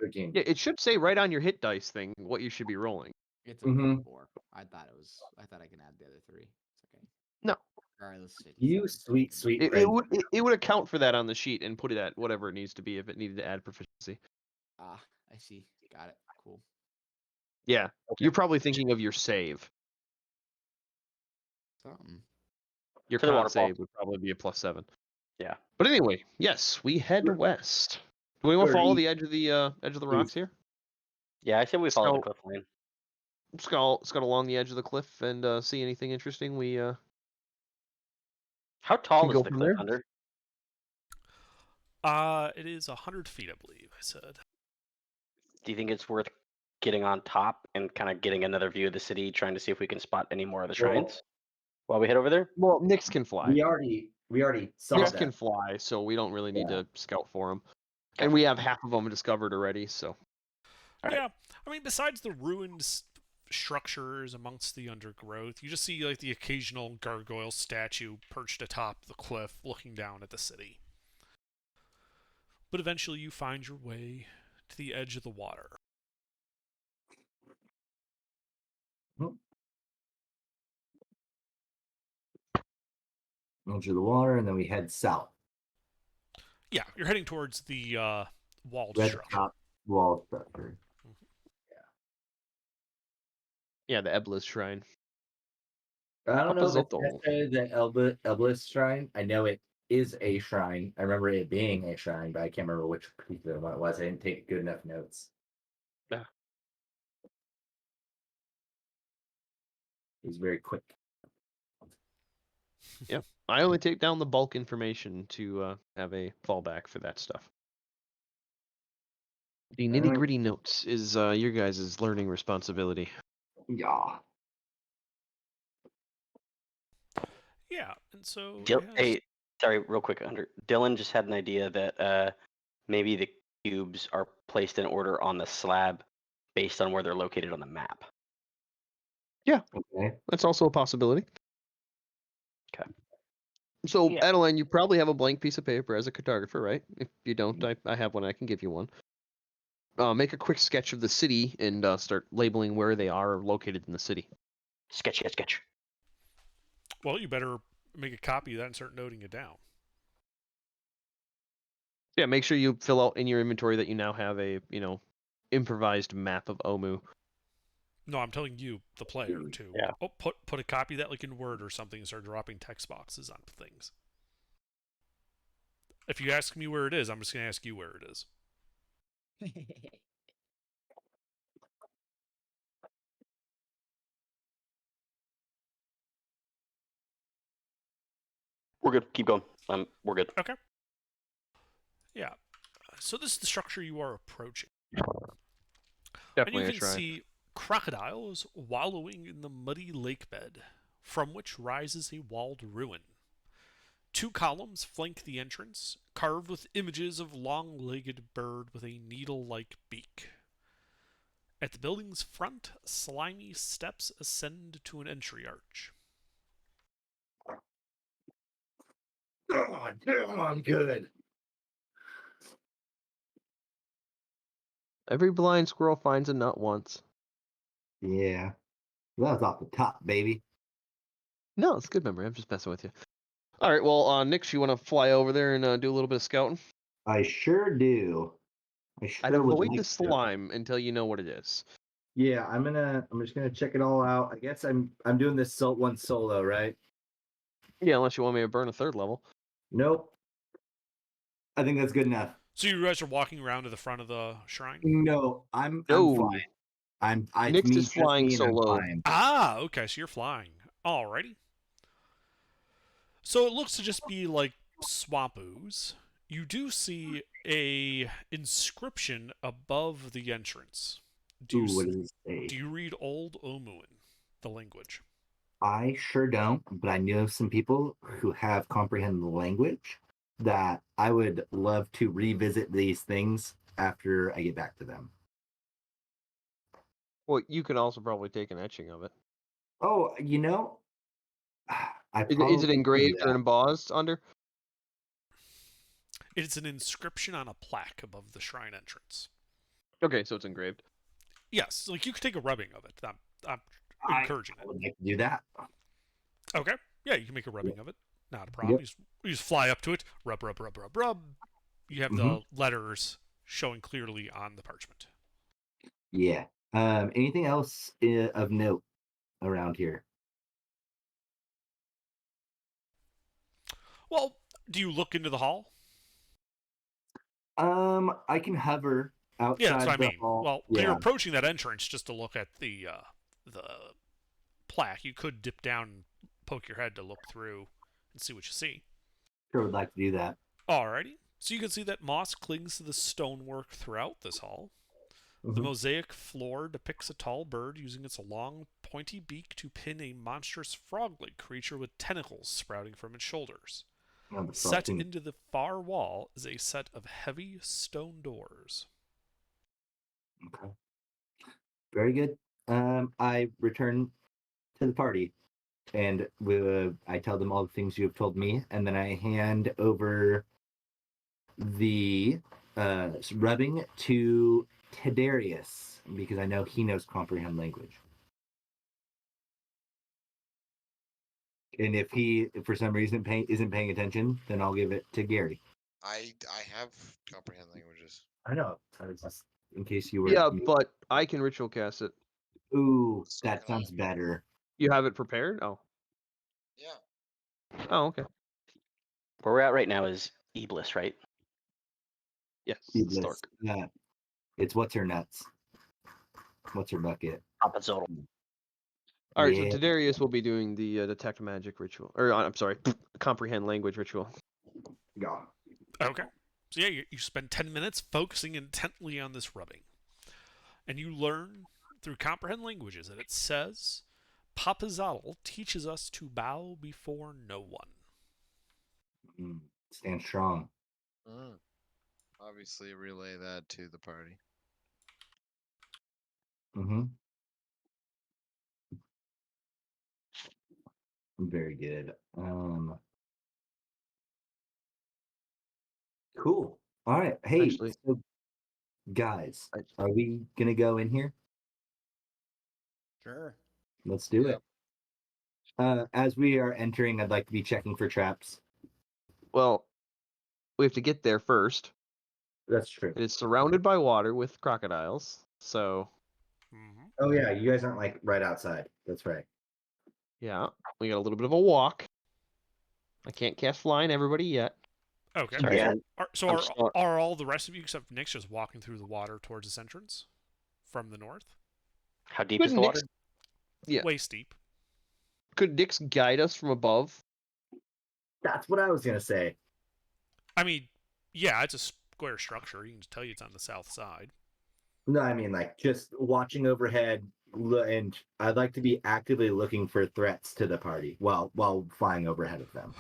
13. Yeah, it should say right on your hit dice thing what you should be rolling. it's a Mhm. 4. I thought I can add the other 3. It's okay. No. Regardless, You sweet, sweet It friend. would account for that on the sheet and put it at whatever it needs to be if it needed to add proficiency. Ah, I see. Got it. Cool. Yeah, Okay. you're probably thinking of your save. Something. Your For the con waterfall. save would probably be a plus 7. Yeah. But anyway, yes, we head west. Do we want to follow the edge of the rocks here? Yeah, I say we follow the So- cliff lane. Scout along the edge of the cliff and see anything interesting. We How tall Can is go the from cliff there? under? It is 100 feet, I believe. I said. Do you think it's worth getting on top and kind of getting another view of the city, trying to see if we can spot any more of the Well- shrines while we head over there? well, Nyx can fly. We already saw Nyx that. can fly, so we don't really need Yeah. to scout for him. Okay. And we have half of them discovered already. So All right. Yeah, I mean, besides the ruined structures amongst the undergrowth. You just see like the occasional gargoyle statue perched atop the cliff looking down at the city. But eventually you find your way to the edge of the water. Edge of the water, and then we head south. Yeah, you're heading towards the walled Red structure. top wall structure. Yeah, the Eblis Shrine. I don't know if it's Apazotl. necessarily the Elblis shrine. I know it is a shrine. I remember it being a shrine, but I can't remember which particular one it was. I didn't take good enough notes. Yeah. He's very quick. I only take down the bulk information to have a fallback for that stuff. The Alright. nitty-gritty notes is your guys' learning responsibility. Yeah. Yeah, and so Dil- it has- hey, sorry, real quick. Dylan just had an idea that maybe the cubes are placed in order on the slab based on where they're located on the map. Okay. That's also a possibility. Okay. So, Yeah. Adeline, you probably have a blank piece of paper as a cartographer, right? If you don't, I have one. I can give you one. Make a quick sketch of the city and start labeling where they are located in the city. Sketch. well, you better make a copy of that and start noting it down. Yeah, make sure you fill out in your inventory that you now have a, improvised map of Omu. No, I'm telling you, the player, to Yeah. put a copy of that like in Word or something and start dropping text boxes on things. If you ask me where it is, I'm just going to ask you where it is. We're good. Keep going. We're good. Yeah. So this is the structure you are approaching. Definitely and a you can shrine. see crocodiles wallowing in the muddy lake bed, from which rises a walled ruin. 2 columns flank the entrance, carved with images of long-legged bird with a needle-like beak. At the building's front, slimy steps ascend to an entry arch. Oh, damn, I'm good. Every blind squirrel finds a nut once. Yeah. That was off the top, baby. No, it's good memory. I'm just messing with you. All right, well, Nix, you want to fly over there and do a little bit of scouting? I sure do. I'd would avoid like the to. slime until you know what it is. Yeah, I'm just gonna check it all out. I guess I'm doing this one solo, right? Yeah, unless you want me to burn a 3rd level. Nope. I think that's good enough. So you guys are walking around to the front of the shrine? No, I'm No. fine. It's Nix me, is just flying me, and I'm solo. fine. Ah, okay, so you're flying. Alrighty. So it looks to just be like swamp ooze. You do see a inscription above the entrance. Ooh, what does it say? Do you read Old Omuan, the language? I sure don't, but I know some people who have comprehended the language that I would love to revisit these things after I get back to them. Well, you can also probably take an etching of it. Oh, I Is it probably could do engraved or that. embossed under? It's an inscription on a plaque above the shrine entrance. Okay, so it's engraved. Yes, like you could take a rubbing of it. I'm encouraging I it. would like to do that. Okay. Yeah, you can make a rubbing of it. Not a problem. Yep. You just fly up to it, rub. You have the letters showing clearly on the parchment. Yeah. Anything else of note around here? Well, do you look into the hall? I can hover outside Yeah, that's what I the mean. hall. Well, when yeah. you're approaching that entrance just to look at the plaque, you could dip down and poke your head to look through and see what you see. Sure would like to do that. Alrighty. So you can see that moss clings to the stonework throughout this hall. The Mhm. mosaic floor depicts a tall bird using its long, pointy beak to pin a monstrous frog-like creature with tentacles sprouting from its shoulders. Oh, the Set frosting. into the far wall is a set of heavy stone doors. Okay. Very good. I return to the party, and I tell them all the things you have told me, and then I hand over the rubbing to Tiberius because I know he knows comprehend language. And if he, for some reason, isn't paying attention, then I'll give it to Gary. I have comprehend languages. I know. I was just in case you were. Yeah, but I can ritual cast it. Ooh, So that can I. sounds better. You have it prepared? Oh. Yeah. Oh, okay. Where we're at right now is Eblis, right? Yes. Iblis. Stark. Yeah. It's what's her nuts. What's her bucket? Papazzotto. All right, Yeah. so Tadarius will be doing the detect magic ritual, or I'm sorry, comprehend language ritual. Yeah. Okay. So yeah, you spend 10 minutes focusing intently on this rubbing. And you learn through comprehend languages that it says Papazotl teaches us to bow before no one. Stand strong. Obviously, relay that to the party. Mm-hmm. Very good. Cool. All right. Hey, Actually, so guys, I- are we gonna go in here? Sure. Let's do Yep. it. As we are entering, I'd like to be checking for traps. well, we have to get there first. That's true. It is surrounded by water with crocodiles, so Mm-hmm. Oh yeah, you guys aren't like right outside. That's right. yeah, we got a little bit of a walk. I can't cast flying everybody yet. Okay. Sorry, Yeah. I'm still- Are all the rest of you except Nick's just walking through the water towards this entrance from the north? How deep Could is the water? Nyx- Yeah. Waist deep. Could Dix guide us from above? That's what I was gonna say. I mean, yeah, it's a square structure. You can just tell you it's on the south side. No, I mean like just watching overhead, and I'd like to be actively looking for threats to the party while flying overhead of them.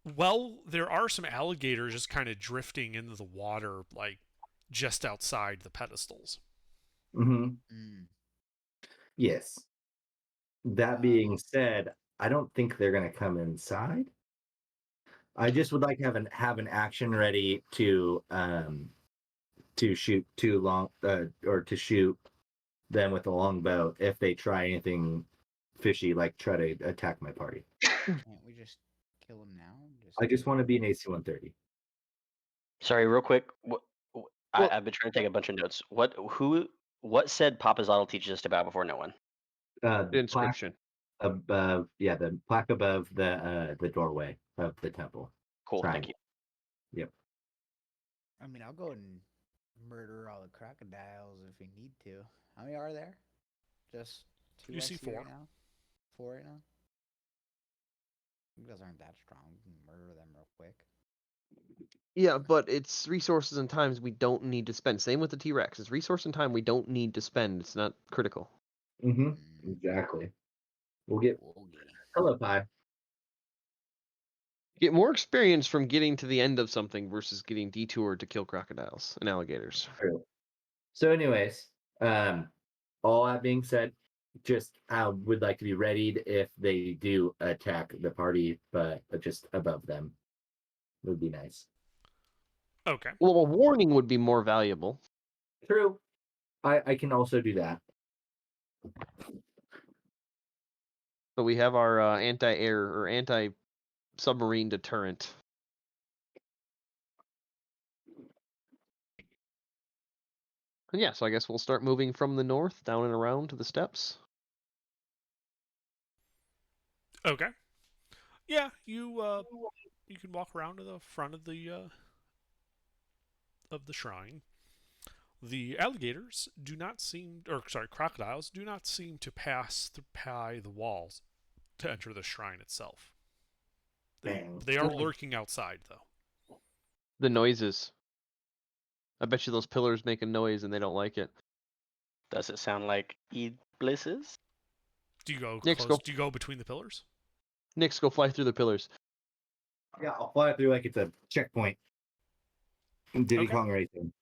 Well, there are some alligators just kind of drifting into the water, like just outside the pedestals. Mm-hmm. Mm. Yes. That being said, I don't think they're gonna come inside. I just would like to have an action ready to shoot too long or to shoot them with a longbow if they try anything fishy, like try to attack my party. Can't we just kill him now? I just want to be an AC 130. Sorry, real quick. Well- I've been trying to take a bunch of notes. What said Papazotl teaches us to bow before no one? The Plaque inscription. above, yeah, the plaque above the doorway of the temple. Cool, thank you. I mean, I'll go and murder all the crocodiles if we need to. How many are there? Just two. You I see see right four. now. 4 right now. You guys aren't that strong. We can murder them real quick. Yeah, but it's resources and times we don't need to spend. Same with the T-Rex. It's resource and time we don't need to spend. It's not critical. Mm-hmm. Mm, Exactly. We'll get Woogie. hello pie. Get more experience from getting to the end of something versus getting detoured to kill crocodiles and alligators. True. So, anyways, all that being said, just I would like to be readied if they do attack the party, but just above them would be nice. Okay. Well, a warning would be more valuable. True. I can also do that. But we have our anti-air or anti-submarine deterrent. And yeah, so I guess we'll start moving from the north down and around to the steps. Okay. Yeah, you can walk around to the front of the shrine. The alligators do not seem, or sorry, crocodiles do not seem to pass by the walls to enter the shrine itself. Bang. They are lurking outside, though. The noises. I bet you those pillars make a noise and they don't like it. Does it sound like Eblis's? Do you go Nick, close? go- Do you go between the pillars? Nyx, go fly through the pillars. Yeah, I'll fly through like it's a checkpoint. Diddy Okay. Kong racing.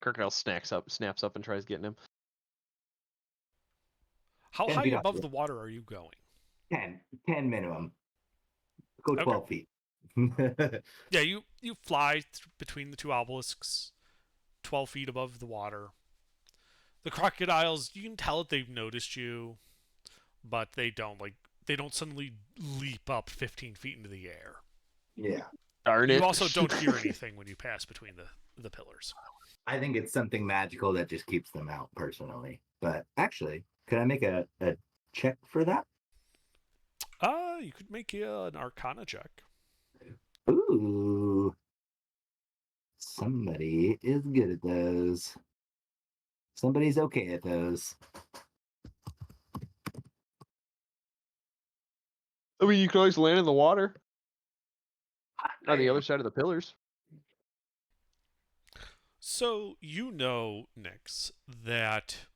Crocodile snaps up and tries getting him. How 10 high feet off above the- the water are you going? 10 minimum. Go Okay. 12 feet. Yeah, you fly between the two obelisks, 12 feet above the water. The crocodiles, you can tell that they've noticed you, but they don't suddenly leap up 15 feet into the air. Yeah. Darn it. You also don't hear anything when you pass between the pillars. I think it's something magical that just keeps them out, personally. But actually, could I make a check for that? You could make an Arcana check. Ooh. Somebody is good at those. Somebody's okay at those. I mean, you can always land in the water on the other side of the pillars. So you know, Nyx, that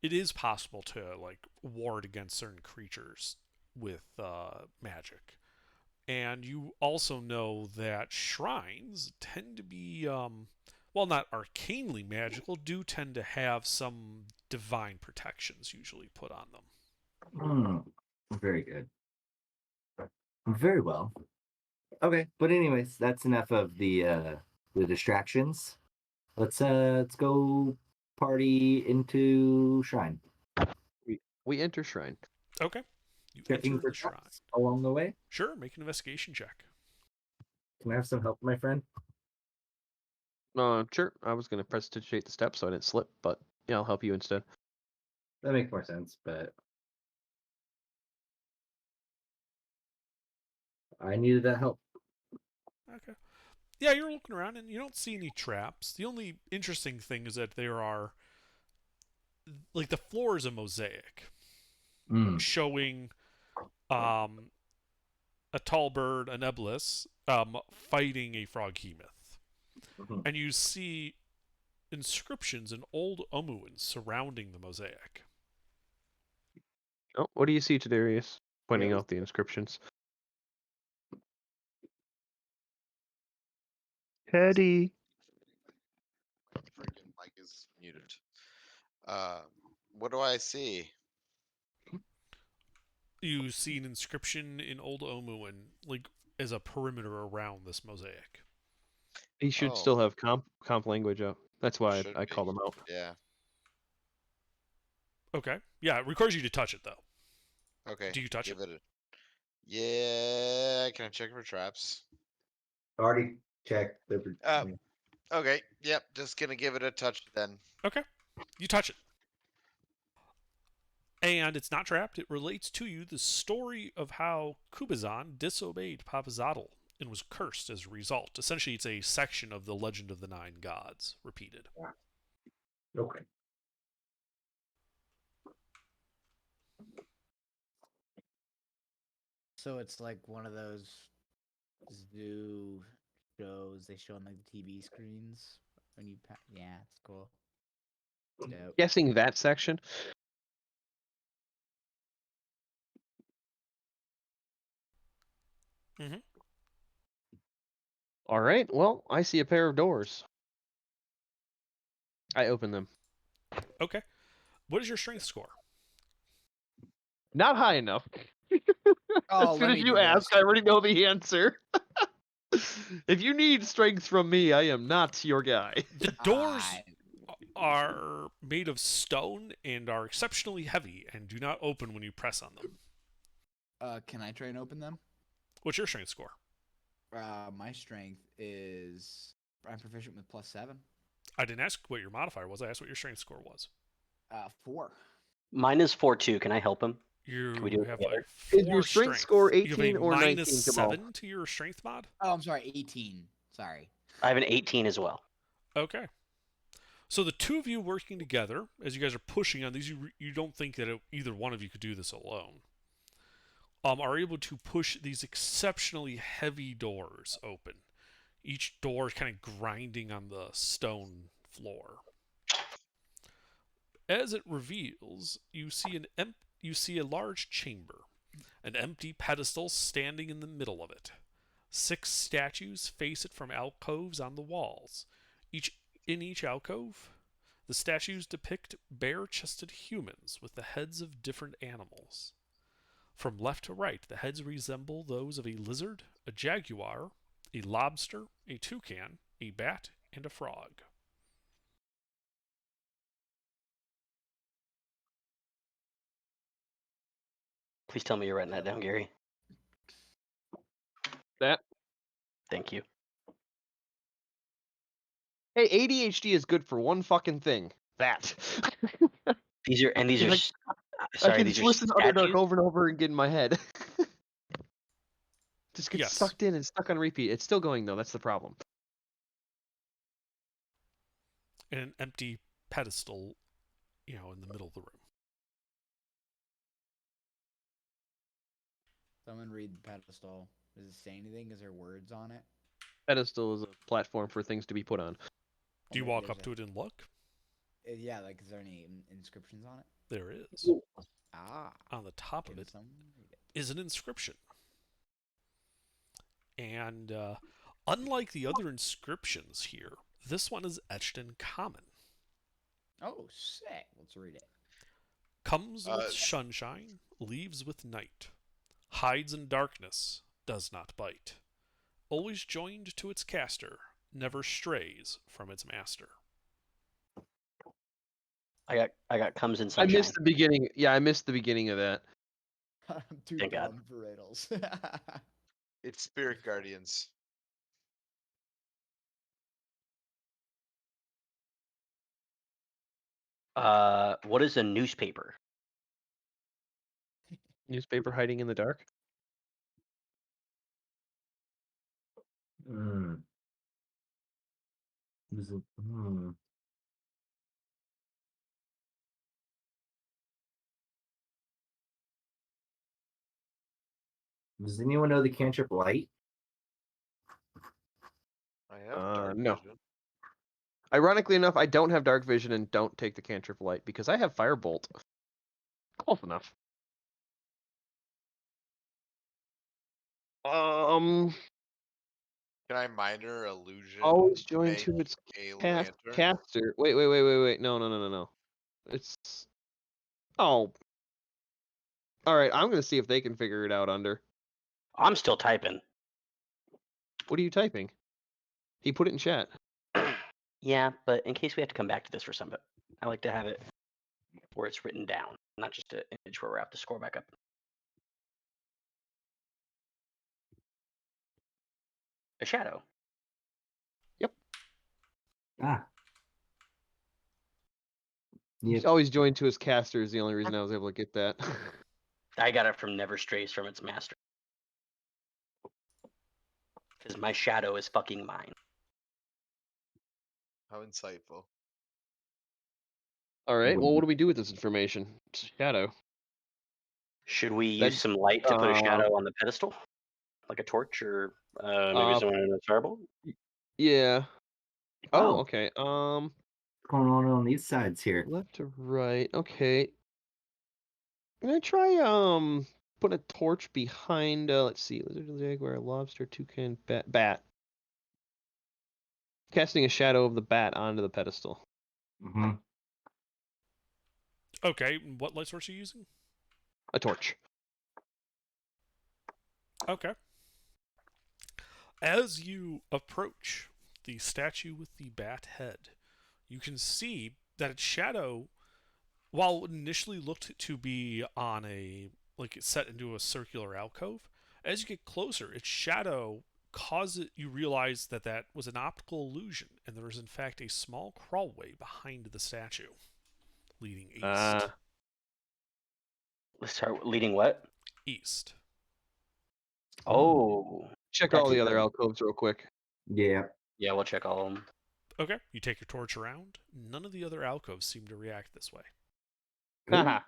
it is possible to ward against certain creatures with magic, and you also know that shrines tend to be, well, not arcanely magical, do tend to have some divine protections usually put on them. Very good. Very well. Okay, but anyways, that's enough of the distractions. Let's go party into shrine. We enter shrine. Okay, you Checking enter for the shrine. traps along the way. Sure, make an investigation check. Can I have some help, my friend? Sure. I was gonna prestidigitate the steps so I didn't slip, but yeah, I'll help you instead. That makes more sense, but I needed that help. Okay. Yeah, you're looking around and you don't see any traps. The only interesting thing is that there are, the floor is a mosaic showing a tall bird, an Eblis, fighting a froghemoth. Mhm. And you see inscriptions in old Omuan surrounding the mosaic. Oh, what do you see, Tadarius? Pointing Yeah. out the inscriptions. Teddy. Freaking mic is muted. What do I see? You see an inscription in old Omuan, as a perimeter around this mosaic. He should Oh. still have comp language up. That's why Should I be. called him out. Yeah. Okay. Yeah, it requires you to touch it, though. Okay. Do you touch give it? it? Yeah. Can I check for traps? Already checked. Okay. Yep. Just gonna give it a touch then. Okay. You touch it. And it's not trapped. It relates to you the story of how Kubazan disobeyed Papazatl and was cursed as a result. Essentially, it's a section of the Legend of the Nine Gods repeated. Okay. So it's like one of those zoo shows they show on like the TV screens when you yeah, it's cool. It's dope. Guessing that section. Mhm. All right. Well, I see a pair of doors. I open them. Okay. What is your strength score? Not high enough. Oh, As soon let as me you do ask, this. I already know the answer. If you need strength from me, I am not your guy. The doors I- are made of stone and are exceptionally heavy and do not open when you press on them. Can I try and open them? What's your strength score? My strength is I'm proficient with +7. I didn't ask what your modifier was. I asked what your strength score was. 4. Mine is 4-2. Can I help him? You we do it have together? a Is your 4 strength score You have 18 a or 19, minus Jamal? 7 to your strength mod? Oh, I'm sorry, 18. Sorry. I have an 18 as well. Okay. So the two of you working together, as you guys are pushing on these, you don't think that either one of you could do this alone, are able to push these exceptionally heavy doors open. Each door is kind of grinding on the stone floor. As it reveals, you see a large chamber, an empty pedestal standing in the middle of it. 6 statues face it from alcoves on the walls. Each In each alcove, the statues depict bare-chested humans with the heads of different animals. From left to right, the heads resemble those of a lizard, a jaguar, a lobster, a toucan, a bat, and a frog. Please tell me you're writing that down, Gary. That. Thank you. Hey, ADHD is good for one fucking thing. That. These are I sorry. can These are listen to Underdark statues. over and over and get in my head. Just gets Yes. sucked in and stuck on repeat. It's still going though. That's the problem. And an empty pedestal, in the middle of the room. Someone read the pedestal. Does it say anything? Is there words on it? Pedestal is a platform for things to be put on. Do you walk up to it and look? Yeah, like, is there any inscriptions on it? There is. Ah. On the top of Can it someone read it? is an inscription. And unlike the other inscriptions here, this one is etched in common. Oh, sick. Let's read it. Comes with sunshine, leaves with night. Hides in darkness, does not bite. Always joined to its caster, never strays from its master. I got comes in I sunshine. missed the beginning. Yeah, I missed the beginning of that. I'm too Thank God. dumb for riddles. It's Spirit Guardians. What is a newspaper? Newspaper hiding in the dark. Is it- hmm. Does anyone know the cantrip light? I have dark No. vision. Ironically enough, I don't have dark vision and don't take the cantrip light because I have firebolt. Close enough. Can I minor illusion? Always join make to its a cast, lantern? caster. Wait. No. It's. Oh. All right. I'm gonna see if they can figure it out. Under. I'm still typing. What are you typing? He put it in chat. Yeah, but in case we have to come back to this for some, I like to have it where it's written down, not just an image where we have to scroll back up. A shadow. Ah. He's Yep. always joined to his caster is the only reason I was able to get that. I got it from never strays from its master. Because my shadow is fucking mine. How insightful. All right. Well, what do we do with this information? It's a shadow. Should we use That's, some light to put a shadow on the pedestal? Like a torch or maybe someone in a firebolt? Yeah. Oh. Okay. What's going on these sides here? Left to right. Okay. Can I try put a torch behind let's see, lizard, jaguar, lobster, toucan, bat. Casting a shadow of the bat onto the pedestal. Mm-hmm. Okay, what light source are you using? A torch. Okay. As you approach the statue with the bat head, you can see that its shadow, while it initially looked to be on it's set into a circular alcove, as you get closer, its shadow causes you realize that that was an optical illusion, and there is in fact a small crawlway behind the statue, leading east. Let's start leading what? East. Oh. Check That's all the a other good- alcoves real quick. Yeah. Yeah, we'll check all of them. Okay, you take your torch around. None of the other alcoves seem to react this way. Haha.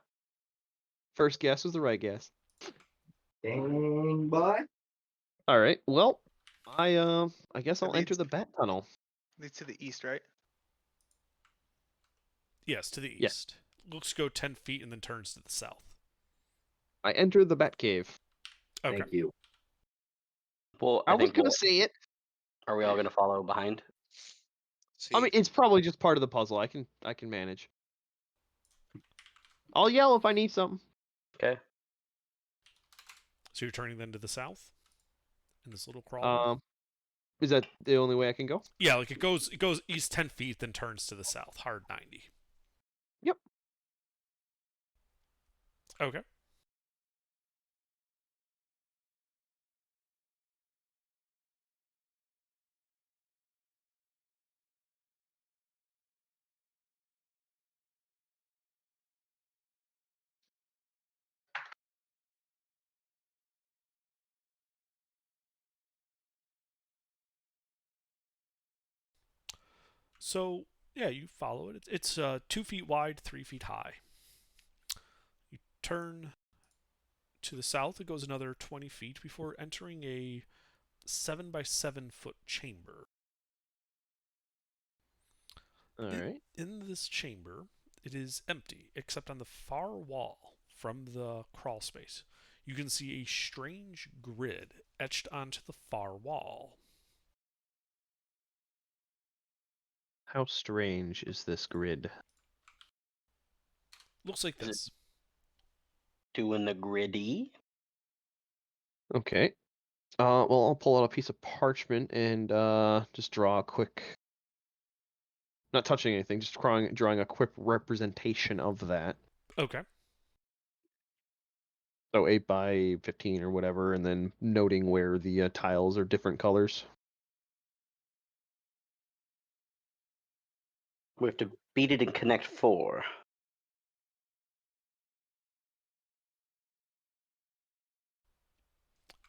First guess was the right guess. Dang, boy. All right. Well, I guess I'll That enter leads- the bat tunnel. Leads to the east, right? Yes, to the Yeah. east. Looks to go 10 feet and then turns to the south. I enter the bat cave. Okay. Thank you. Well, I was think gonna we'll- say it. Are we all going to follow behind? See, I mean, it's probably just part of the puzzle. I can manage. I'll yell if I need something. Okay. So you're turning then to the south in this little crawler. Is that the only way I can go? Yeah, like it goes east 10 feet, then turns to the south, hard 90. Yep. Okay. So yeah, you follow it. It's 2 feet wide, 3 feet high. You turn to the south. It goes another 20 feet before entering a 7 by 7 foot chamber. All right. In this chamber, it is empty except on the far wall from the crawl space. You can see a strange grid etched onto the far wall. How strange is this grid? Looks like Is it- this. Doing the gritty. Okay. Well, I'll pull out a piece of parchment and just draw a quick. Not touching anything, just drawing a quick representation of that. Okay. So 8 by 15 or whatever, and then noting where the tiles are different colors. We have to beat it in Connect 4.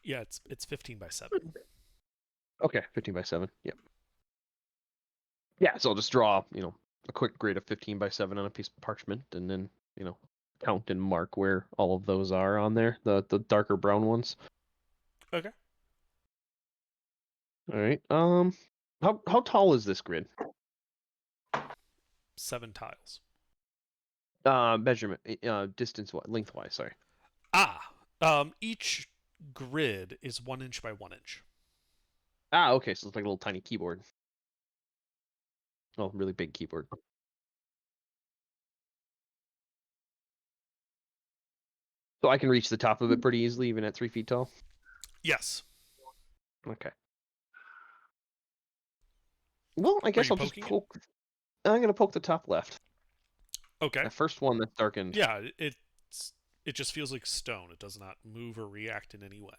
Yeah, it's 15 by 7. Okay, 15 by 7. Yep. Yeah, so I'll just draw, a quick grid of 15 by 7 on a piece of parchment, and then, count and mark where all of those are on there, the darker brown ones. Okay. All right. How tall is this grid? 7 tiles. Measurement, distance, lengthwise. Sorry. Each grid is 1 inch by 1 inch. Okay, so it's like a little tiny keyboard. Oh, really big keyboard. So I can reach the top of it pretty easily, even at 3 feet tall. Yes. Okay. Well, I guess you I'll just poking it? poke. I'm gonna poke the top left. Okay. The first one that's darkened. Yeah, it just feels like stone. It does not move or react in any way.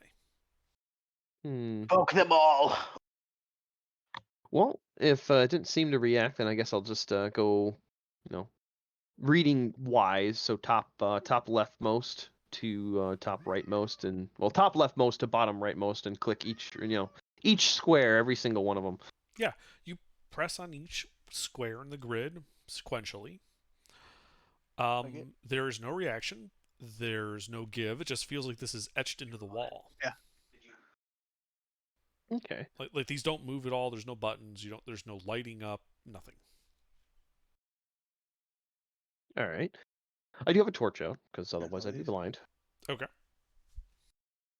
Poke them all. Well, if it didn't seem to react, then I guess I'll just go, reading wise. So top leftmost to top rightmost, and top leftmost to bottom rightmost, and click each square, every single one of them. Yeah, you press on each square in the grid sequentially. There is no reaction. There's no give. It just feels like this is etched into the wall. Yeah. Okay. Like these don't move at all. There's no buttons. There's no lighting up. Nothing. All right. I do have a torch out because otherwise I'd be these. blind. Okay.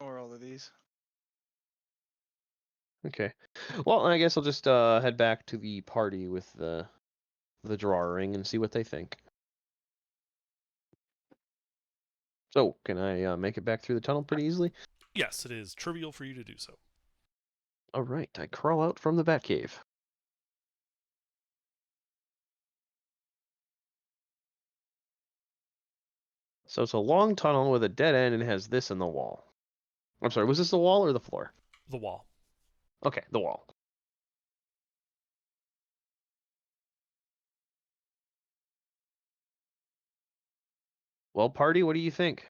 Or all of these. Okay. Well, I guess I'll just head back to the party with the drawing and see what they think. So, can I make it back through the tunnel pretty easily? Yes, it is trivial for you to do so. All right, I crawl out from the Batcave. So it's a long tunnel with a dead end and has this in the wall. I'm sorry, was this the wall or the floor? The wall. Okay, the wall. Well, party, what do you think?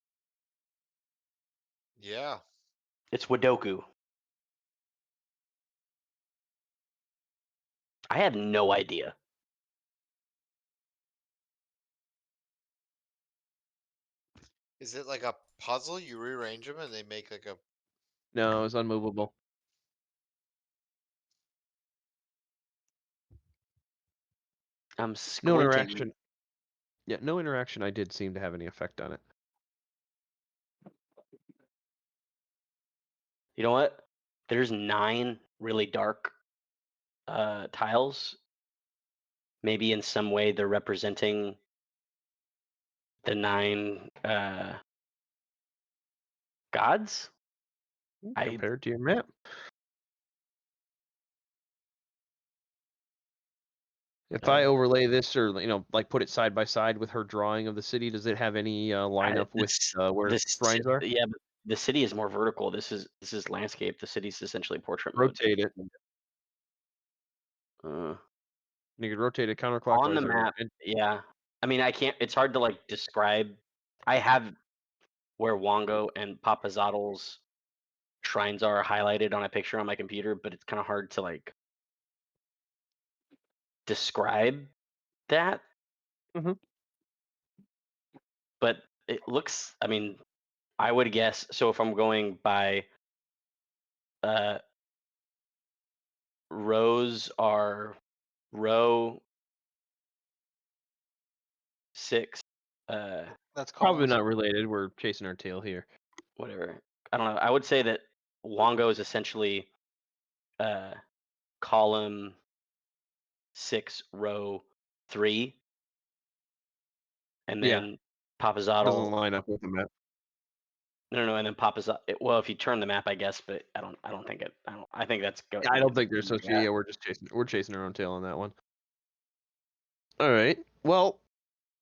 yeah. It's Wadoku. I had no idea. Is it like a puzzle? You rearrange them and they make like a. No, it's unmovable. I'm No squinting. interaction. Yeah, no interaction I did seem to have any effect on it. You know what? There's 9 really dark tiles, maybe in some way they're representing the 9 gods. I Compared to your map. If I overlay this, or like put it side by side with her drawing of the city, does it have any line up with where this shrines are? yeah, but the city is more vertical. This is landscape. The city's essentially portrait mode. Rotate it. Uh, You could rotate it on counterclockwise. the map, yeah. I mean, I can't. It's hard to like describe. I have where Wongo and Papazottle's shrines are highlighted on a picture on my computer, but it's kind of hard to like describe that. Mhm. But it looks. I mean, I would guess. So if I'm going by rows are row 6, That's Probably columns. not related. We're chasing our tail here. whatever. I don't know. I would say that Wongo is essentially column 6, row 3, and Yeah. then Doesn't Papazottle. line up with the map. No, and then Papazottle. Well, if you turn the map, I guess, but I don't think it. I think that's go. I don't think they're associated. Yeah, we're chasing our own tail on that one. All right. Well,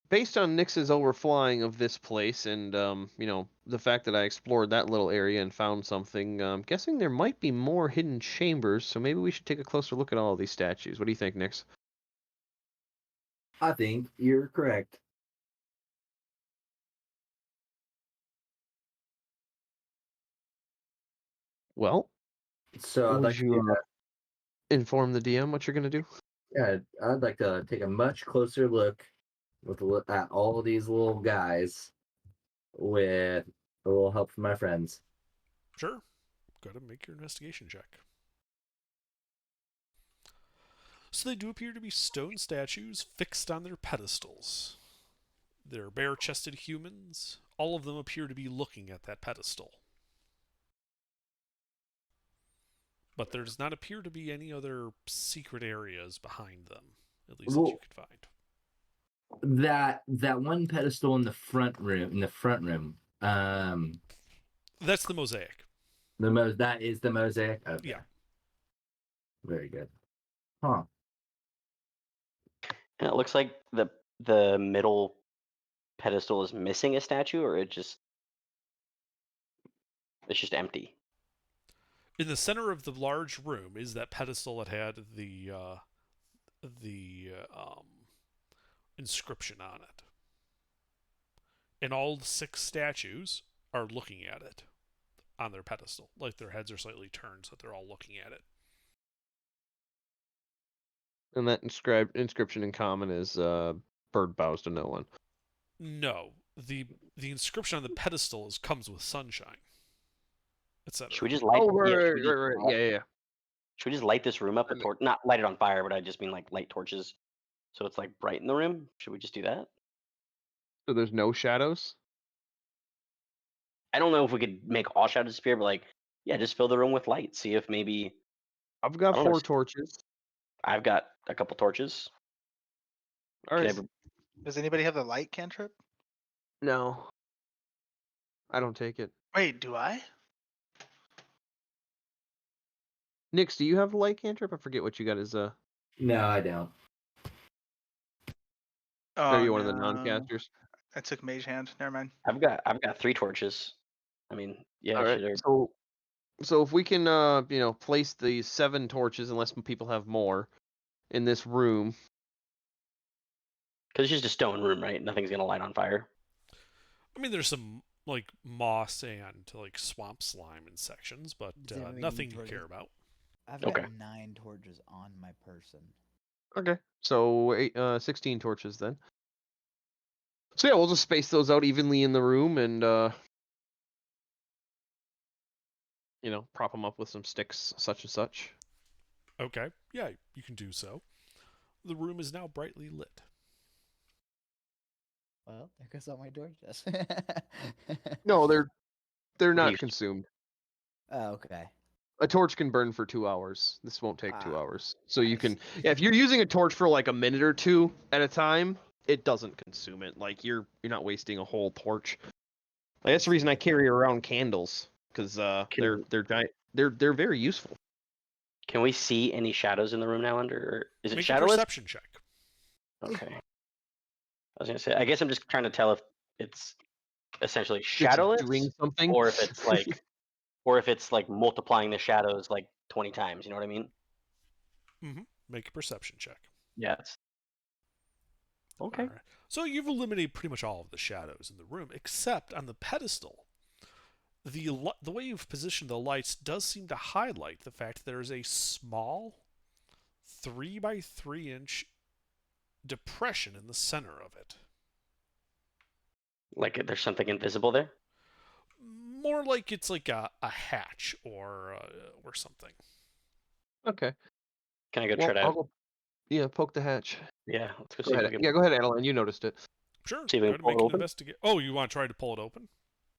based on Nyx's overflying of this place, and the fact that I explored that little area and found something, I'm guessing there might be more hidden chambers. So maybe we should take a closer look at all of these statues. What do you think, Nyx? I think you're correct. Well, So I'd would like to you do inform the DM what you're gonna do? Yeah, I'd like to take a much closer look at all these little guys with a little help from my friends. Sure. Go ahead and make your investigation check. So they do appear to be stone statues fixed on their pedestals. They're bare-chested humans. All of them appear to be looking at that pedestal. But there does not appear to be any other secret areas behind them, at least that you could find. That one pedestal in the front room. That's the mosaic. That is the mosaic. Okay. Yeah. Very good. Huh. And it looks like the middle pedestal is missing a statue, or it's just empty. In the center of the large room is that pedestal that had the inscription on it. And all 6 statues are looking at it on their pedestal. Like their heads are slightly turned so that they're all looking at it. And that inscription in common is "Bird bows to no one." No, the inscription on the pedestal comes with sunshine, etc. Should we just light? Right. Yeah. Should we just light this room up with torch? Not light it on fire, but I just mean like light torches, so it's like bright in the room. Should we just do that? So there's no shadows? I don't know if we could make all shadows disappear, but like, yeah, just fill the room with light. See if maybe I've got I don't know. 4 torches. I've got a couple torches. All right. Does anybody have the light cantrip? No. I don't take it. Wait, do I? Nyx, do you have a light cantrip? I forget what you got as No, I don't. Are you one of the no. non-casters? I took mage hand. Never mind. I've got 3 torches. I mean, yeah. All right. So if we can place the 7 torches, unless people have more, in this room. Because it's just a stone room, right? Nothing's gonna light on fire. I mean, there's some like moss and like swamp slime in sections, but nothing you care about. I've got 9 torches on my person. Okay. So 16 torches then. So yeah, we'll just space those out evenly in the room and prop them up with some sticks, such and such. Okay, yeah, you can do so. The room is now brightly lit. Well, there goes all my torches. No, they're not consumed. Oh, okay. A torch can burn for 2 hours. This won't take 2 Ah, hours. So you I can, see. yeah, if you're using a torch for like a minute or two at a time, it doesn't consume it. Like you're not wasting a whole torch. Like, that's the reason I carry around candles, because Can- they're giant. They're very useful. Can we see any shadows in the room now? Or is it Make a shadowless? perception check. Okay. I was gonna say. I guess I'm just trying to tell if it's essentially It's shadowless, doing something. or if it's like, multiplying the shadows like 20 times. You know what I mean? Make a perception check. Yeah. Okay. All right. So you've eliminated pretty much all of the shadows in the room, except on the pedestal. The way you've positioned the lights does seem to highlight the fact that there is a small 3 by 3 inch depression in the center of it. Like there's something invisible there. More like it's like a hatch or something. Okay. Can I go Well, try to? I'll go. Yeah, poke the hatch. Yeah. Let's go Go see if ahead. we can. Yeah, go ahead, Adeline. You noticed it. Sure. See if we Go can ahead and pull make it an open? investigate. Oh, you want to try to pull it open?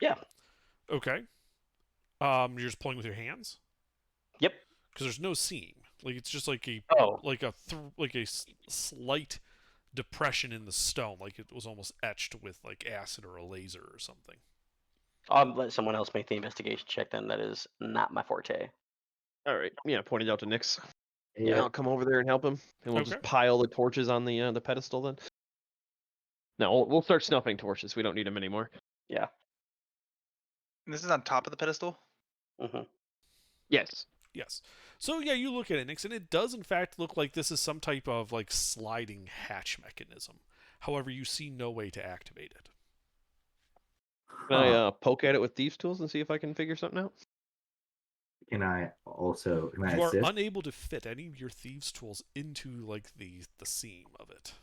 Yeah. Okay. You're just pulling with your hands? Yep. Because there's no seam. Like it's just like a Oh. slight depression in the stone, like it was almost etched with like acid or a laser or something. I'll let someone else make the investigation check then. That is not my forte. All right. Yeah, pointed out to Nyx. Yeah. I'll come over there and help him, and we'll Okay. just pile the torches on the pedestal then. No, we'll start snuffing torches. We don't need them anymore. Yeah. And this is on top of the pedestal. Hmm. Yes. Yes. So yeah, you look at it, Nix, and it does in fact look like this is some type of like sliding hatch mechanism. However, you see no way to activate it. Can I poke at it with thieves' tools and see if I can figure something out? Can I You are assist? unable to fit any of your thieves' tools into like the seam of it.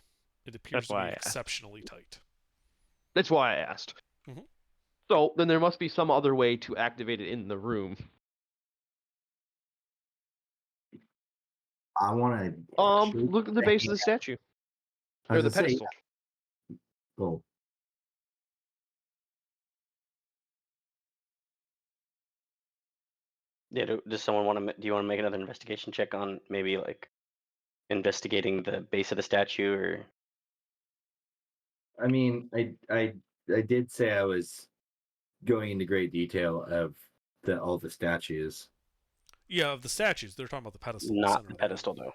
It appears That's to why be I asked. exceptionally tight. That's why I asked. Mhm. So then there must be some other way to activate it in the room. I want to. Look at the base of the statue or the pedestal. Oh, Yeah. Does someone want to? Do you want to make another investigation check on maybe like investigating the base of the statue or? I mean, I did say I was going into great detail of all the statues. Yeah, of the statues, they're talking about the pedestal. in Not center the of room. pedestal though.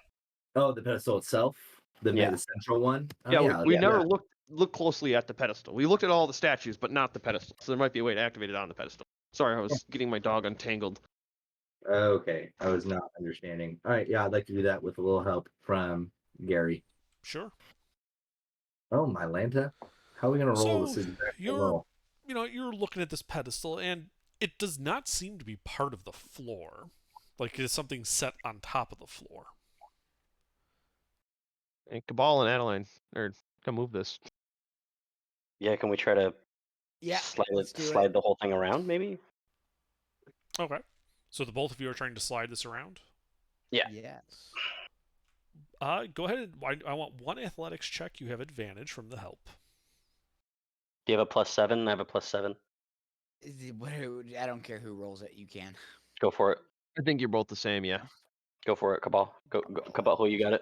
Oh, the pedestal itself, Yeah. the central one. Oh, Yeah, we yeah. never looked closely at the pedestal. We looked at all the statues, but not the pedestal. So there might be a way to activate it on the pedestal. Sorry, I was getting my dog untangled. Okay, I was not understanding. All right, yeah, I'd like to do that with a little help from Gary. Sure. Oh, my Lanta, how are we gonna roll So this exact you're, roll? you're looking at this pedestal, and it does not seem to be part of the floor. Like it's something set on top of the floor. And Cabal and Adeline, or come move this. Yeah. Can we try to Yeah, slide let's do slide it. the whole thing around maybe? Okay. So the both of you are trying to slide this around. Yeah. Yes. Go ahead. I want one athletics check. You have advantage from the help. Do you have a +7? I have a +7. I don't care who rolls it. You can. Go for it. I think you're both the same, yeah. Go for it, Cabal. Go Cabal. Who you got it?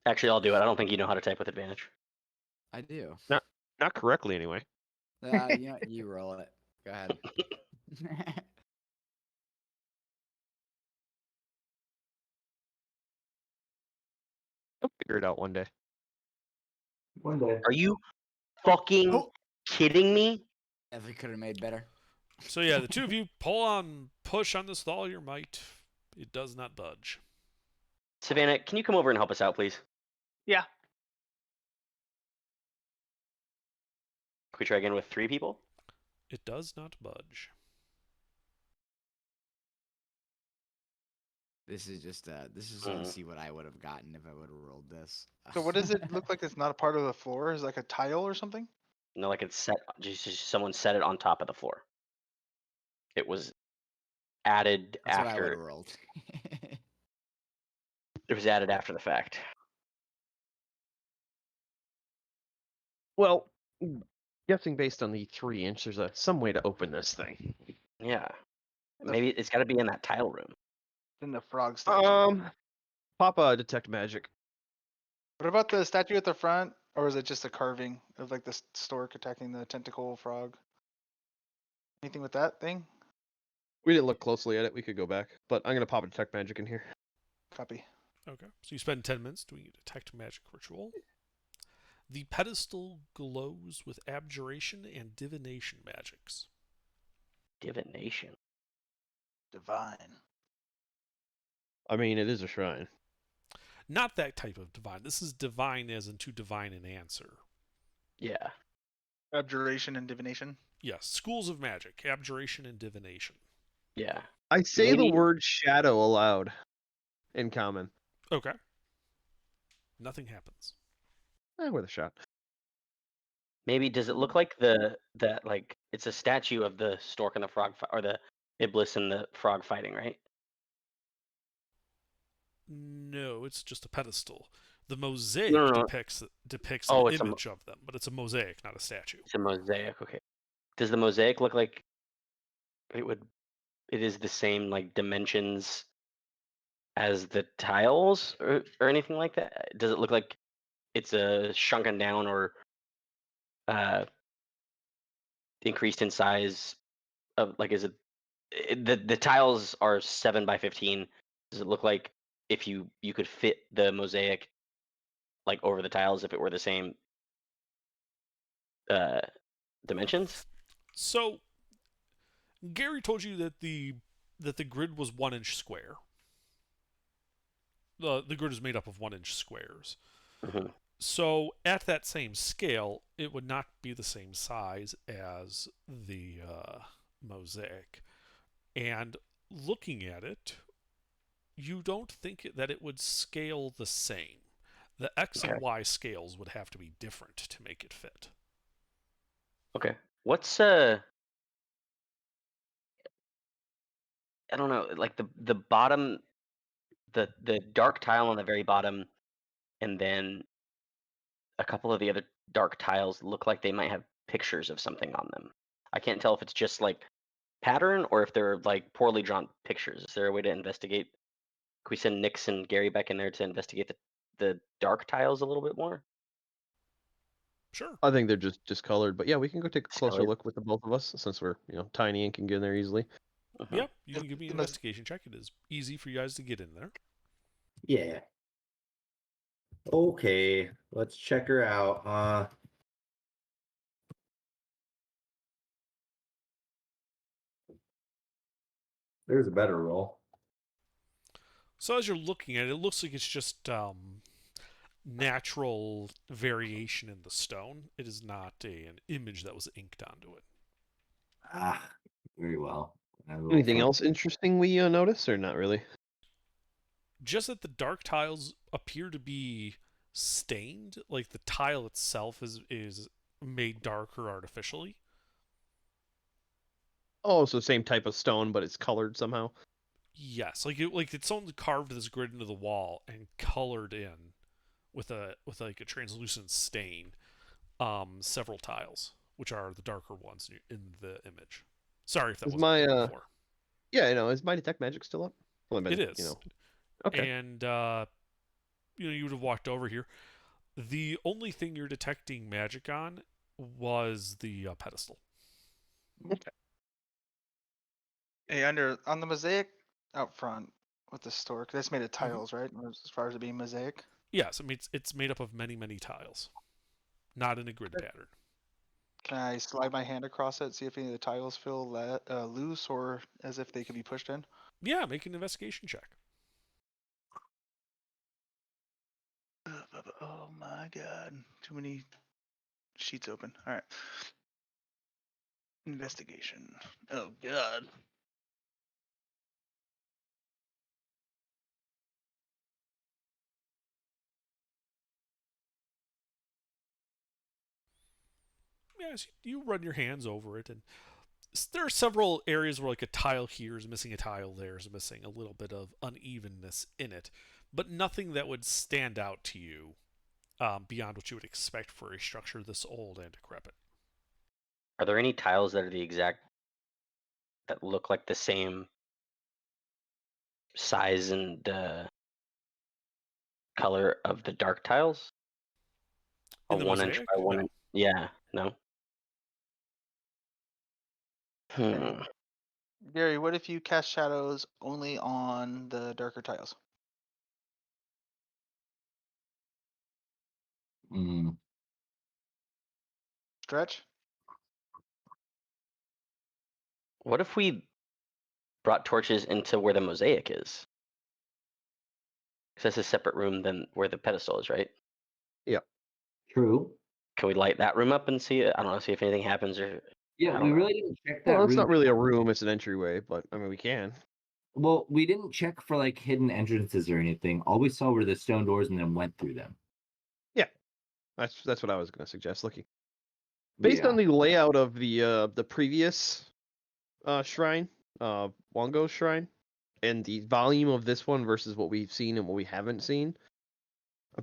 Actually, I'll do it. I don't think you know how to type with advantage. I do. Not correctly, anyway. You roll it. Go ahead. I'll figure it out one day. One day. Are you fucking Oh. kidding me? Definitely could have made better. So yeah, the two of you push on this with all your might. It does not budge. Savannah, can you come over and help us out, please? Yeah. Can we try again with 3 people? It does not budge. This is just so to see what I would have gotten if I would have rolled this. So what does it look like? It's not a part of the floor. Is it like a tile or something? No, like it's set. Just someone set it on top of the floor. It was added That's what I would after. have rolled. It was added after the fact. Well, guessing based on the 3 inch, there's some way to open this thing. Yeah. Maybe it's got to be in that tile room. In the frog statue. Papa detect magic. What about the statue at the front, or is it just a carving of like the stork attacking the tentacle frog? Anything with that thing? We didn't look closely at it. We could go back, but I'm gonna pop a detect magic in here. Copy. Okay, so you spend 10 minutes doing a detect magic ritual. The pedestal glows with abjuration and divination magics. Divination. Divine. I mean, it is a shrine. Not that type of divine. This is divine as in to divine an answer. Yeah. Abjuration and divination. Yes, schools of magic, abjuration and divination. Yeah. I say the Maybe- word shadow aloud in common. Okay. Nothing happens. Worth a shot. Maybe does it look like that like it's a statue of the stork and the frog or the iblis and the frog fighting, right? No, it's just a pedestal. The mosaic No. depicts Oh, an it's a image of them, but it's a mosaic, not a statue. It's a mosaic. Okay. Does the mosaic look like it is the same like dimensions as the tiles or anything like that? Does it look like it's a shrunken down or increased in size of like is it the tiles are 7 by 15? Does it look like if you could fit the mosaic like over the tiles if it were the same dimensions? So Gary told you that the grid was 1 inch square. The grid is made up of 1 inch squares. Mhm. So at that same scale, it would not be the same size as the mosaic. And looking at it, you don't think that it would scale the same. The X Okay. and Y scales would have to be different to make it fit. Okay. What's I don't know, like the bottom, the dark tile on the very bottom, and then a couple of the other dark tiles look like they might have pictures of something on them. I can't tell if it's just like pattern or if they're like poorly drawn pictures. Is there a way to investigate? Can we send Nix and Gary back in there to investigate the dark tiles a little bit more? Sure. I think they're just discolored, but yeah, we can go take a closer Discolored. look with the both of us since we're tiny and can get in there easily. Mhm. Yep, you Is can give me an the mos- investigation check. It is easy for you guys to get in there. Yeah. Okay, let's check her out. There's a better roll. So as you're looking at it, it looks like it's just natural variation in the stone. It is not an image that was inked onto it. Ah, very well. I will Anything find- else interesting we notice, or not really? Just that the dark tiles appear to be stained, like the tile itself is made darker artificially. Oh, so same type of stone, but it's colored somehow. Yes, like someone carved this grid into the wall and colored in with like a translucent stain several tiles, which are the darker ones in the image. Sorry if that Is wasn't my, clear before. Yeah, I know. Is my detect magic still up? Well, It is. Okay. And you would have walked over here. The only thing you're detecting magic on was the pedestal. Hey, on the mosaic out front with the stork, that's made of tiles, right? As far as it being mosaic. Yes, I mean it's made up of many tiles, not in a grid pattern. Can I slide my hand across it, see if any of the tiles feel loose or as if they could be pushed in? Yeah, make an investigation check. Oh my god, too many sheets open. All right. Investigation. Oh god. Yes, you run your hands over it, and there are several areas where like a tile here is missing, a tile there is missing, a little bit of unevenness in it, but nothing that would stand out to you beyond what you would expect for a structure this old and decrepit. Are there any tiles that are the exact that look like the same size and color of the dark tiles? A In the 1 inch mosaic? by 1 No. inch. Yeah, no. Hmm. Gary, what if you cast shadows only on the darker tiles? Mm. Stretch? What if we brought torches into where the mosaic is? Because that's a separate room than where the pedestal is, right? True. Can we light that room up and see it? I don't know, see if anything happens or Yeah, I we don't know. really didn't check that Well, it's room. not really a room; it's an entryway. But I mean, we can. Well, we didn't check for like hidden entrances or anything. All we saw were the stone doors and then went through them. That's what I was going to suggest. Looking based on the layout of the previous shrine, Wongo's shrine, and the volume of this one versus what we've seen and what we haven't seen,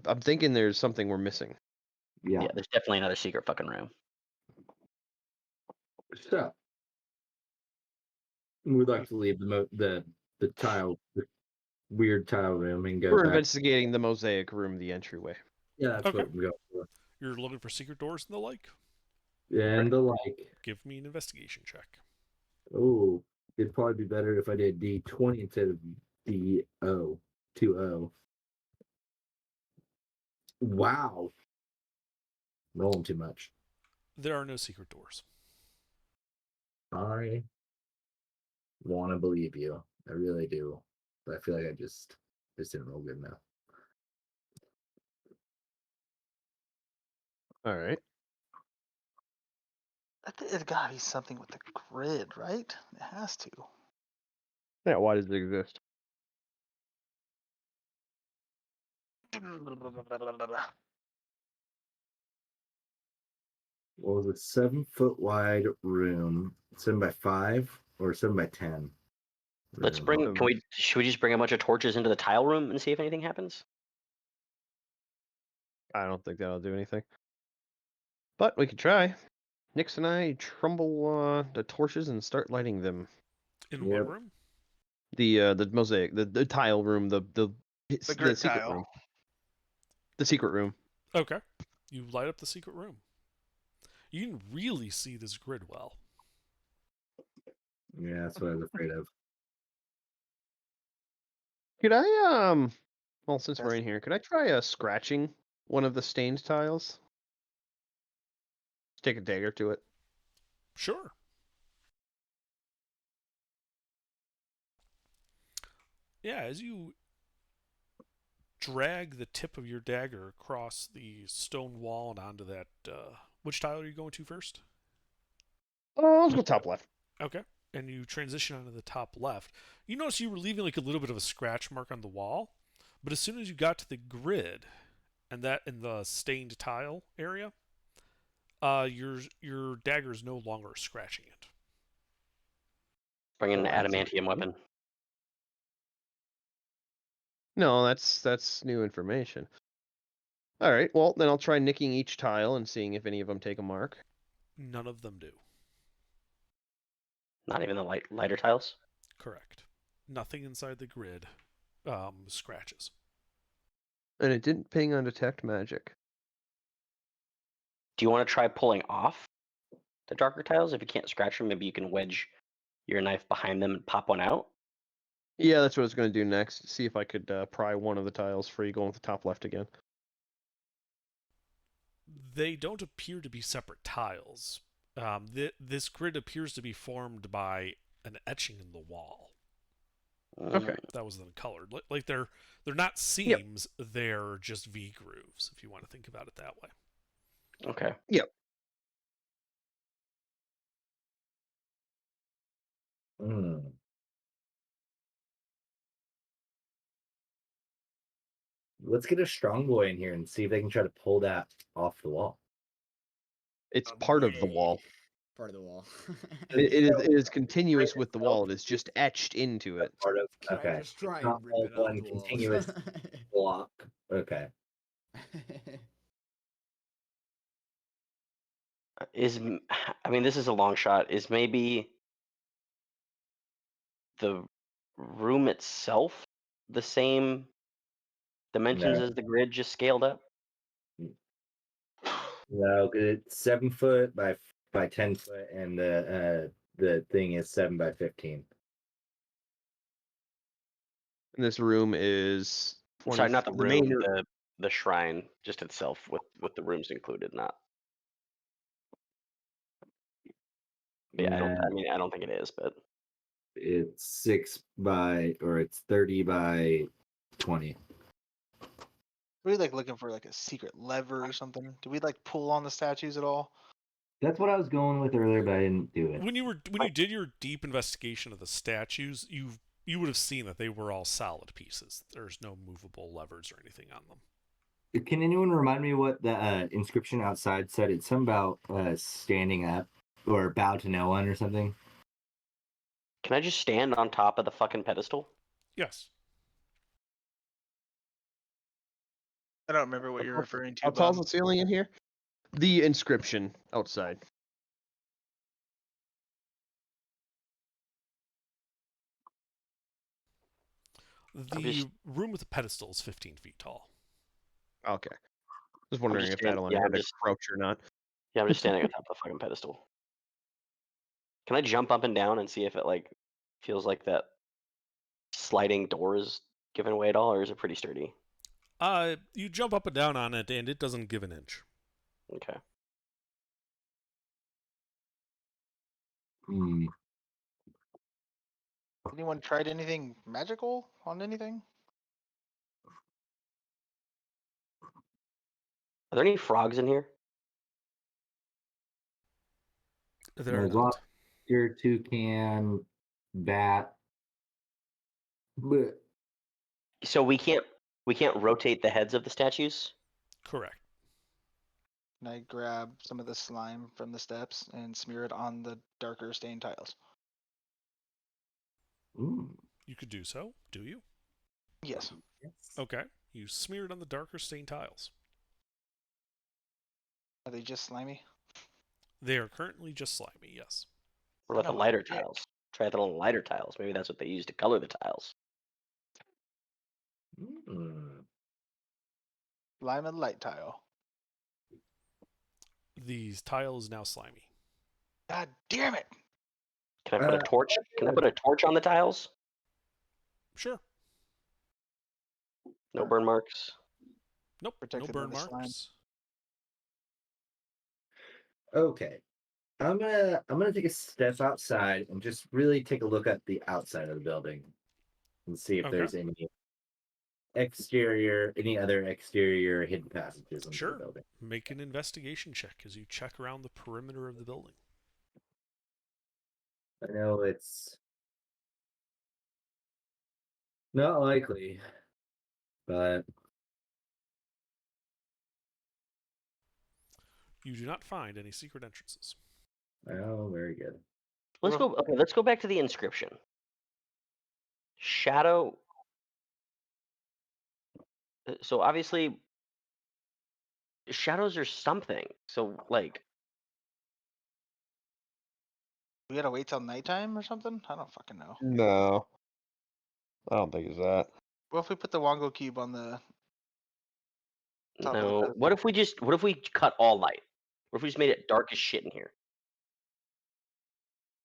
I'm thinking there's something we're missing. Yeah. Yeah, there's definitely another secret fucking room. So we'd like to leave the tile, the weird tile room, and go We're back. investigating the mosaic room, the entryway. Yeah, that's Okay. what we go for. You're looking for secret doors and the like? And the like. Give me an investigation check. Oh, it'd probably be better if I did D20 instead of D0. 2-0. Wow. Rolling too much. There are no secret doors. I want to believe you. I really do. But I feel like I just didn't roll good enough. All right. I think it's gotta be something with the grid, right? It has to. Yeah. Why does it exist? Well, it was a 7-foot wide room, 7 by 5 or 7 by 10. Let's room. bring. Should we just bring a bunch of torches into the tile room and see if anything happens? I don't think that'll do anything. But we could try. Nix and I trumble the torches and start lighting them. In Yep. what room? The mosaic, the tile room, the grid secret tile. room. The secret room. Okay. You light up the secret room. You can really see this grid well. Yeah, that's what I was afraid of. Could I well, since we're Yes. in here, could I try scratching one of the stained tiles? Take a dagger to it. Sure. Yeah, as you drag the tip of your dagger across the stone wall and onto that, which tile are you going to first? Oh, let's go top left. Okay. And you transition onto the top left. You notice you were leaving like a little bit of a scratch mark on the wall, but as soon as you got to the grid and that in the stained tile area, your dagger is no longer scratching it. Bring in an Oh, that's adamantium interesting. weapon. No, that's new information. All right, well then I'll try nicking each tile and seeing if any of them take a mark. None of them do. Not even the lighter tiles. Correct. Nothing inside the grid scratches. And it didn't ping on detect magic. Do you want to try pulling off the darker tiles? If you can't scratch them, maybe you can wedge your knife behind them and pop one out. Yeah, that's what I was going to do next. See if I could pry one of the tiles free, going with the top left again. They don't appear to be separate tiles. This grid appears to be formed by an etching in the wall Okay. that was then colored. Like they're not seams, they're just V grooves, if you want to think about it that way. Okay. Yep. Let's get a strong boy in here and see if they can try to pull that off the wall. It's part of the wall. Part of the wall. It is continuous with the wall. It is just etched into it. Part of Can I okay. just try Not and rip all it out one of the wall? continuous block. Okay. I mean, this is a long shot. Is maybe the room itself the same dimensions No. as the grid, just scaled up? No, 'cause it's 7 foot by 10 foot, and the thing is 7 by 15. And this room is 20. Sorry, not the room, main. the shrine just itself with the rooms included, not. Yeah, I don't think it is, but It's 30 by 20. Were we like looking for like a secret lever or something? Did we like pull on the statues at all? That's what I was going with earlier, but I didn't do it. When you did your deep investigation of the statues, you would have seen that they were all solid pieces. There's no movable levers or anything on them. Can anyone remind me what the inscription outside said? It's something about standing up or bow to no one or something. can I just stand on top of the fucking pedestal? Yes. I don't remember what you're referring to. How tall's Bob. the ceiling in here? The inscription outside. The room with the pedestal is 15 feet tall. Okay. Just wondering if standing- that'll yeah, I'm have to just- crouch or not. Yeah, I'm just standing on top of the fucking pedestal. Can I jump up and down and see if it like feels like that sliding door is giving away at all, or is it pretty sturdy? You jump up and down on it, and it doesn't give an inch. Okay. Hmm. Anyone tried anything magical on anything? Are there any frogs in here? They're There's not. lobster, toucan, bat. Bleh. So we can't rotate the heads of the statues? Correct. And I grab some of the slime from the steps and smear it on the darker stained tiles. Ooh. You could do so. Do you? Yes. Okay. You smeared on the darker stained tiles. Are they just slimy? They are currently just slimy, yes. What about Son the of a lighter bitch. tiles? Try that on the lighter tiles. Maybe that's what they use to color the tiles. Hmm. Lime and light tile. The tile is now slimy. God damn it! Can I put a torch? Can I put a torch on the tiles? Sure. No burn marks. Nope. Protected no by burn the slime. marks. Okay. I'm gonna take a step outside and just really take a look at the outside of the building and see if Okay. there's any other exterior hidden passages into Sure. the building. Make an investigation check as you check around the perimeter of the building. I know it's not likely, but You do not find any secret entrances. oh, very good. Let's go. Okay, let's go back to the inscription. Shadow. So obviously, shadows are something. So like, We gotta wait till nighttime or something? I don't fucking know. No. I don't think it's that. What if we put the Wongo cube on the top of the no. pedestal? What if we cut all light? What if we just made it dark as shit in here?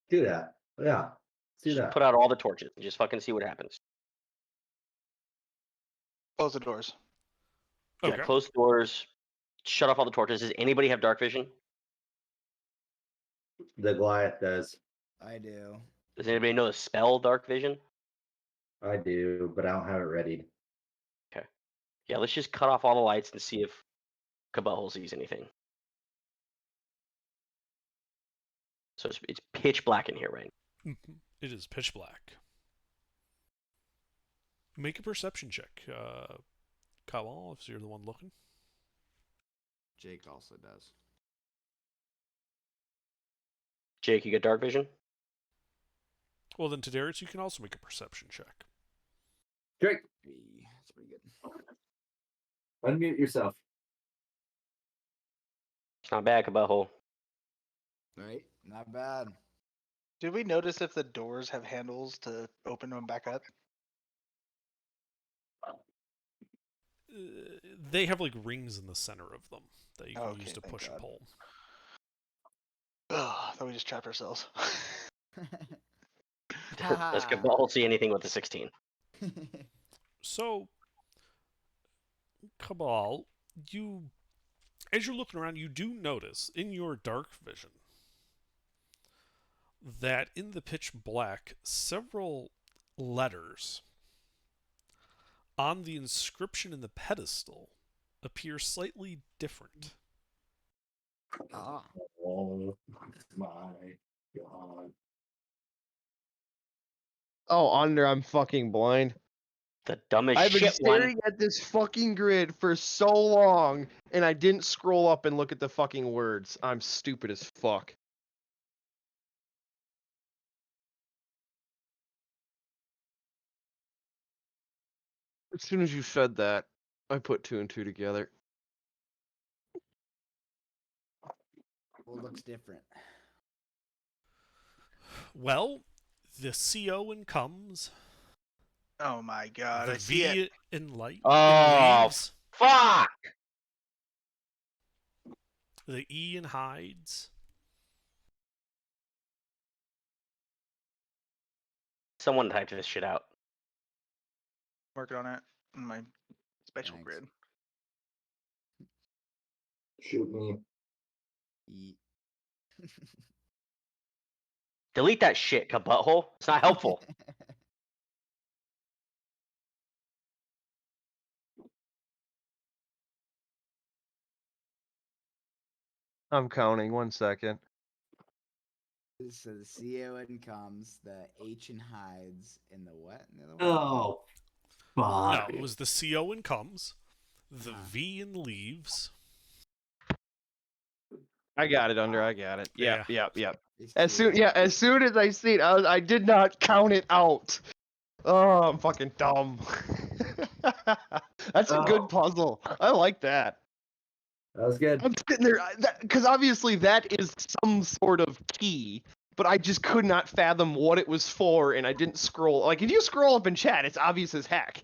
Do that. Yeah. Do Just that. put out all the torches and just fucking see what happens. Close the doors. Okay. Yeah, close the doors. Shut off all the torches. Does anybody have dark vision? The Goliath does. I do. Does anybody know the spell dark vision? I do, but I don't have it ready. Yeah, let's just cut off all the lights and see if Kabahol sees anything. So it's pitch black in here, right? It is pitch black. Make a perception check. Kawal, if you're the one looking. Jake also does. Jake, you got dark vision? Well, then, Tadarius, you can also make a perception check. Drake, That's pretty good. unmute yourself. It's not bad, Kabahol. Right? Not bad. Did we notice if the doors have handles to open them back up? They have like rings in the center of them that you can Okay, use to thank push and God. pull. Ugh, I thought we just trapped ourselves. Does Cabal see anything with the 16? So, Cabal, as you're looking around, you do notice in your dark vision that in the pitch black, several letters on the inscription in the pedestal appear slightly different. Ah. Oh my god. Oh, Under, I'm fucking blind. The dumbest I've been shit one. staring at this fucking grid for so long, and I didn't scroll up and look at the fucking words. I'm stupid as fuck. As soon as you said that, I put 2 and 2 together. Well, looks different. Well, the CO comes, Oh my God, the I see it. V in light Oh, leaves, fuck! the E in hides. Someone typed this shit out. Working on it in my special Thanks. grid. Shoot me. Eat. Delete that shit, butthole. It's not helpful. I'm counting. 1 second. So the CON comes, the H and hides, and the what? And the other one? Oh, No, fuck. it was the CO comes, the Uh-huh. V in leaves. I got it, Under. I got it. Yep, Yeah. yep. These As two. as soon as I see it, I did not count it out. Oh, I'm fucking dumb. That's a Oh. good puzzle. I like that. That was good. I'm sitting there because obviously that is some sort of key, but I just could not fathom what it was for, and I didn't scroll. Like if you scroll up in chat, it's obvious as heck.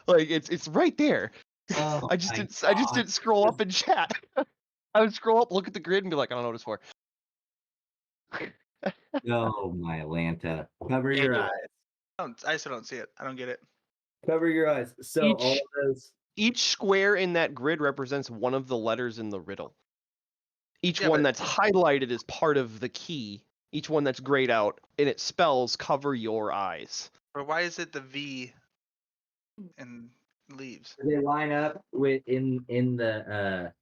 Like it's right there. Oh I just my didn't God. scroll up in chat. I would scroll up, look at the grid, and be like, I don't know what it's for. Oh my Lanta. Cover your Daniel. eyes. I still don't see it. I don't get it. Cover your eyes. So all of those. Each square in that grid represents one of the letters in the riddle. Each Yeah, one but- that's highlighted is part of the key. Each one that's grayed out, and it spells "cover your eyes." Or why is it the V and leaves? They line up with in the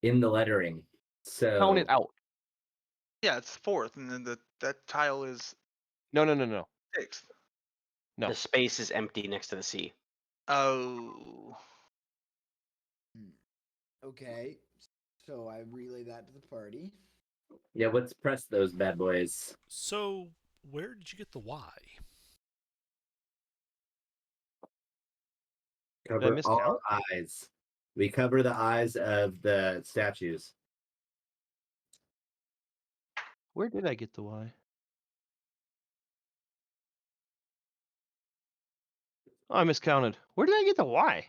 lettering. So Count it out. Yeah, it's fourth, and then that tile is No. sixth. No. The space is empty next to the C. Oh. Okay. So I relay that to the party. yeah, let's press those bad boys. So, where did you get the Y? Cover miscount? all eyes. We cover the eyes of the statues. Where did I get the Y? Oh, I miscounted. Where did I get the Y?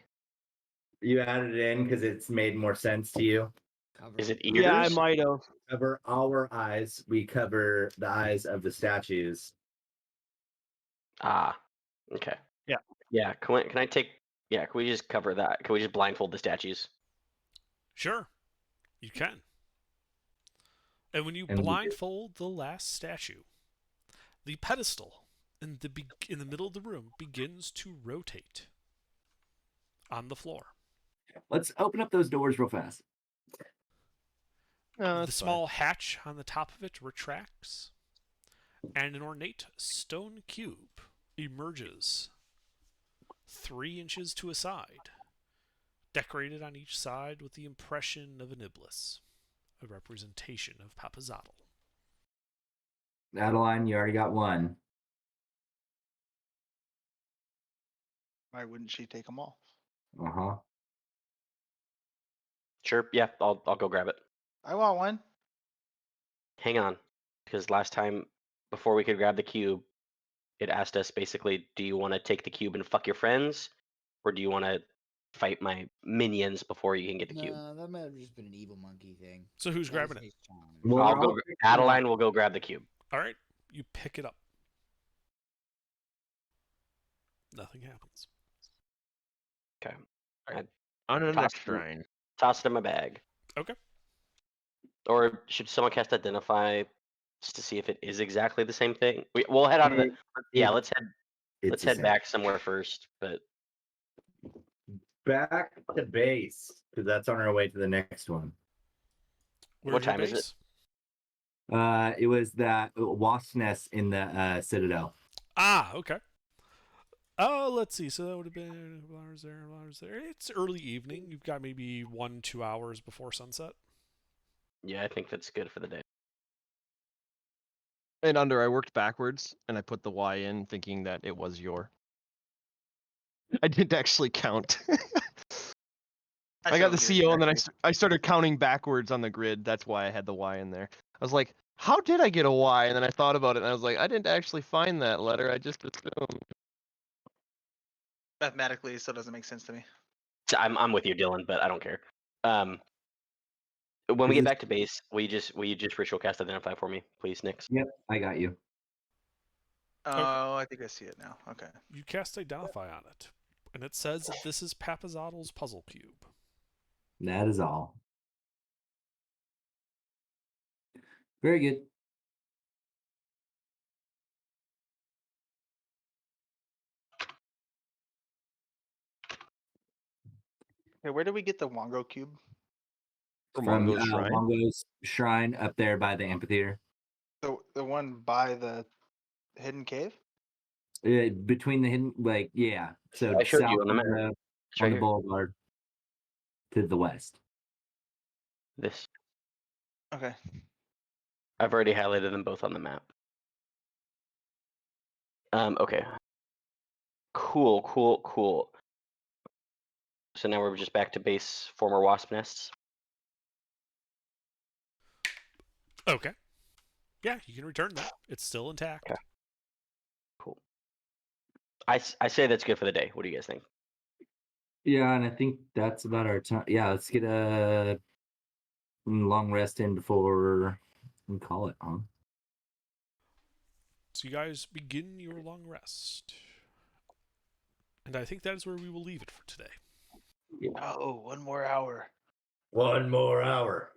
You added it in because it's made more sense to you. Cover Is it eyes. Yeah, I ears? might have. Cover our eyes. We cover the eyes of the statues. Ah, okay. Yeah. Yeah, can I take... Yeah, can we just cover that? Can we just blindfold the statues? Sure, you can. And when you And we do. blindfold the last statue, the pedestal in the middle of the room begins to rotate on the floor. Let's open up those doors real fast. No, The that's small hatch on the top of it retracts, and an ornate stone cube emerges 3 inches to a side, decorated on each side with the impression of an iblis, a representation of Papazatl. Adeline, you already got one. Why wouldn't she take them all? Uh-huh. Sure, yeah, I'll go grab it. I want one. Hang on, because last time before we could grab the cube, it asked us basically, do you want to take the cube and fuck your friends, or do you want to fight my minions before you can get the cube? No, that might have just been an evil monkey thing. So who's That was grabbing it? his challenge. Well, I'll go. I'll pick it Adeline up. will go grab the cube. All right, you pick it up. Nothing happens. Okay. On to the next Toss- shrine. Toss it in my bag. Okay. Or should someone cast Identify just to see if it is exactly the same thing? We'll head out of the. Yeah, let's head. It's Let's the head same. back somewhere first. But Back. to base, because that's on our way to the next one. Where's What your time is it? base? It was that wasp nest in the Citadel. Ah, okay. Let's see. So that would have been hours there, hours there. It's early evening. You've got maybe 1-2 hours before sunset. yeah, I think that's good for the day. And I worked backwards and I put the Y in thinking that it was your. I didn't actually count. I got the CO and then I started counting backwards on the grid. That's why I had the Y in there. I was like, how did I get a Y? And then I thought about it and I was like, I didn't actually find that letter. I just assumed. Mathematically, it still doesn't make sense to me. So I'm with you, Dylan, but I don't care. When we get back to base, will you just ritual cast Identify for me, please, Nix? Yep, I got you. Oh, I think I see it now. Okay. You cast Identify on it, and it says that this is Papazottle's puzzle cube. That is all. Very good. Okay, where did we get the Wongo cube? From From Mongo's shrine. Mongo's shrine up there by the amphitheater. The one by the hidden cave? Between the hidden, like, yeah. So I showed south you on the map. of It's on right the here. boulevard to the west. This. Okay. I've already highlighted them both on the map. Okay. Cool. So now we're just back to base former wasp nests. Okay. Yeah, you can return that. It's still intact. Okay. Cool. I say that's good for the day. What do you guys think? Yeah, and I think that's about our time. Yeah, let's get a long rest in before we call it, huh? So you guys begin your long rest. And I think that is where we will leave it for today. Oh, 1 more hour. 1 more hour.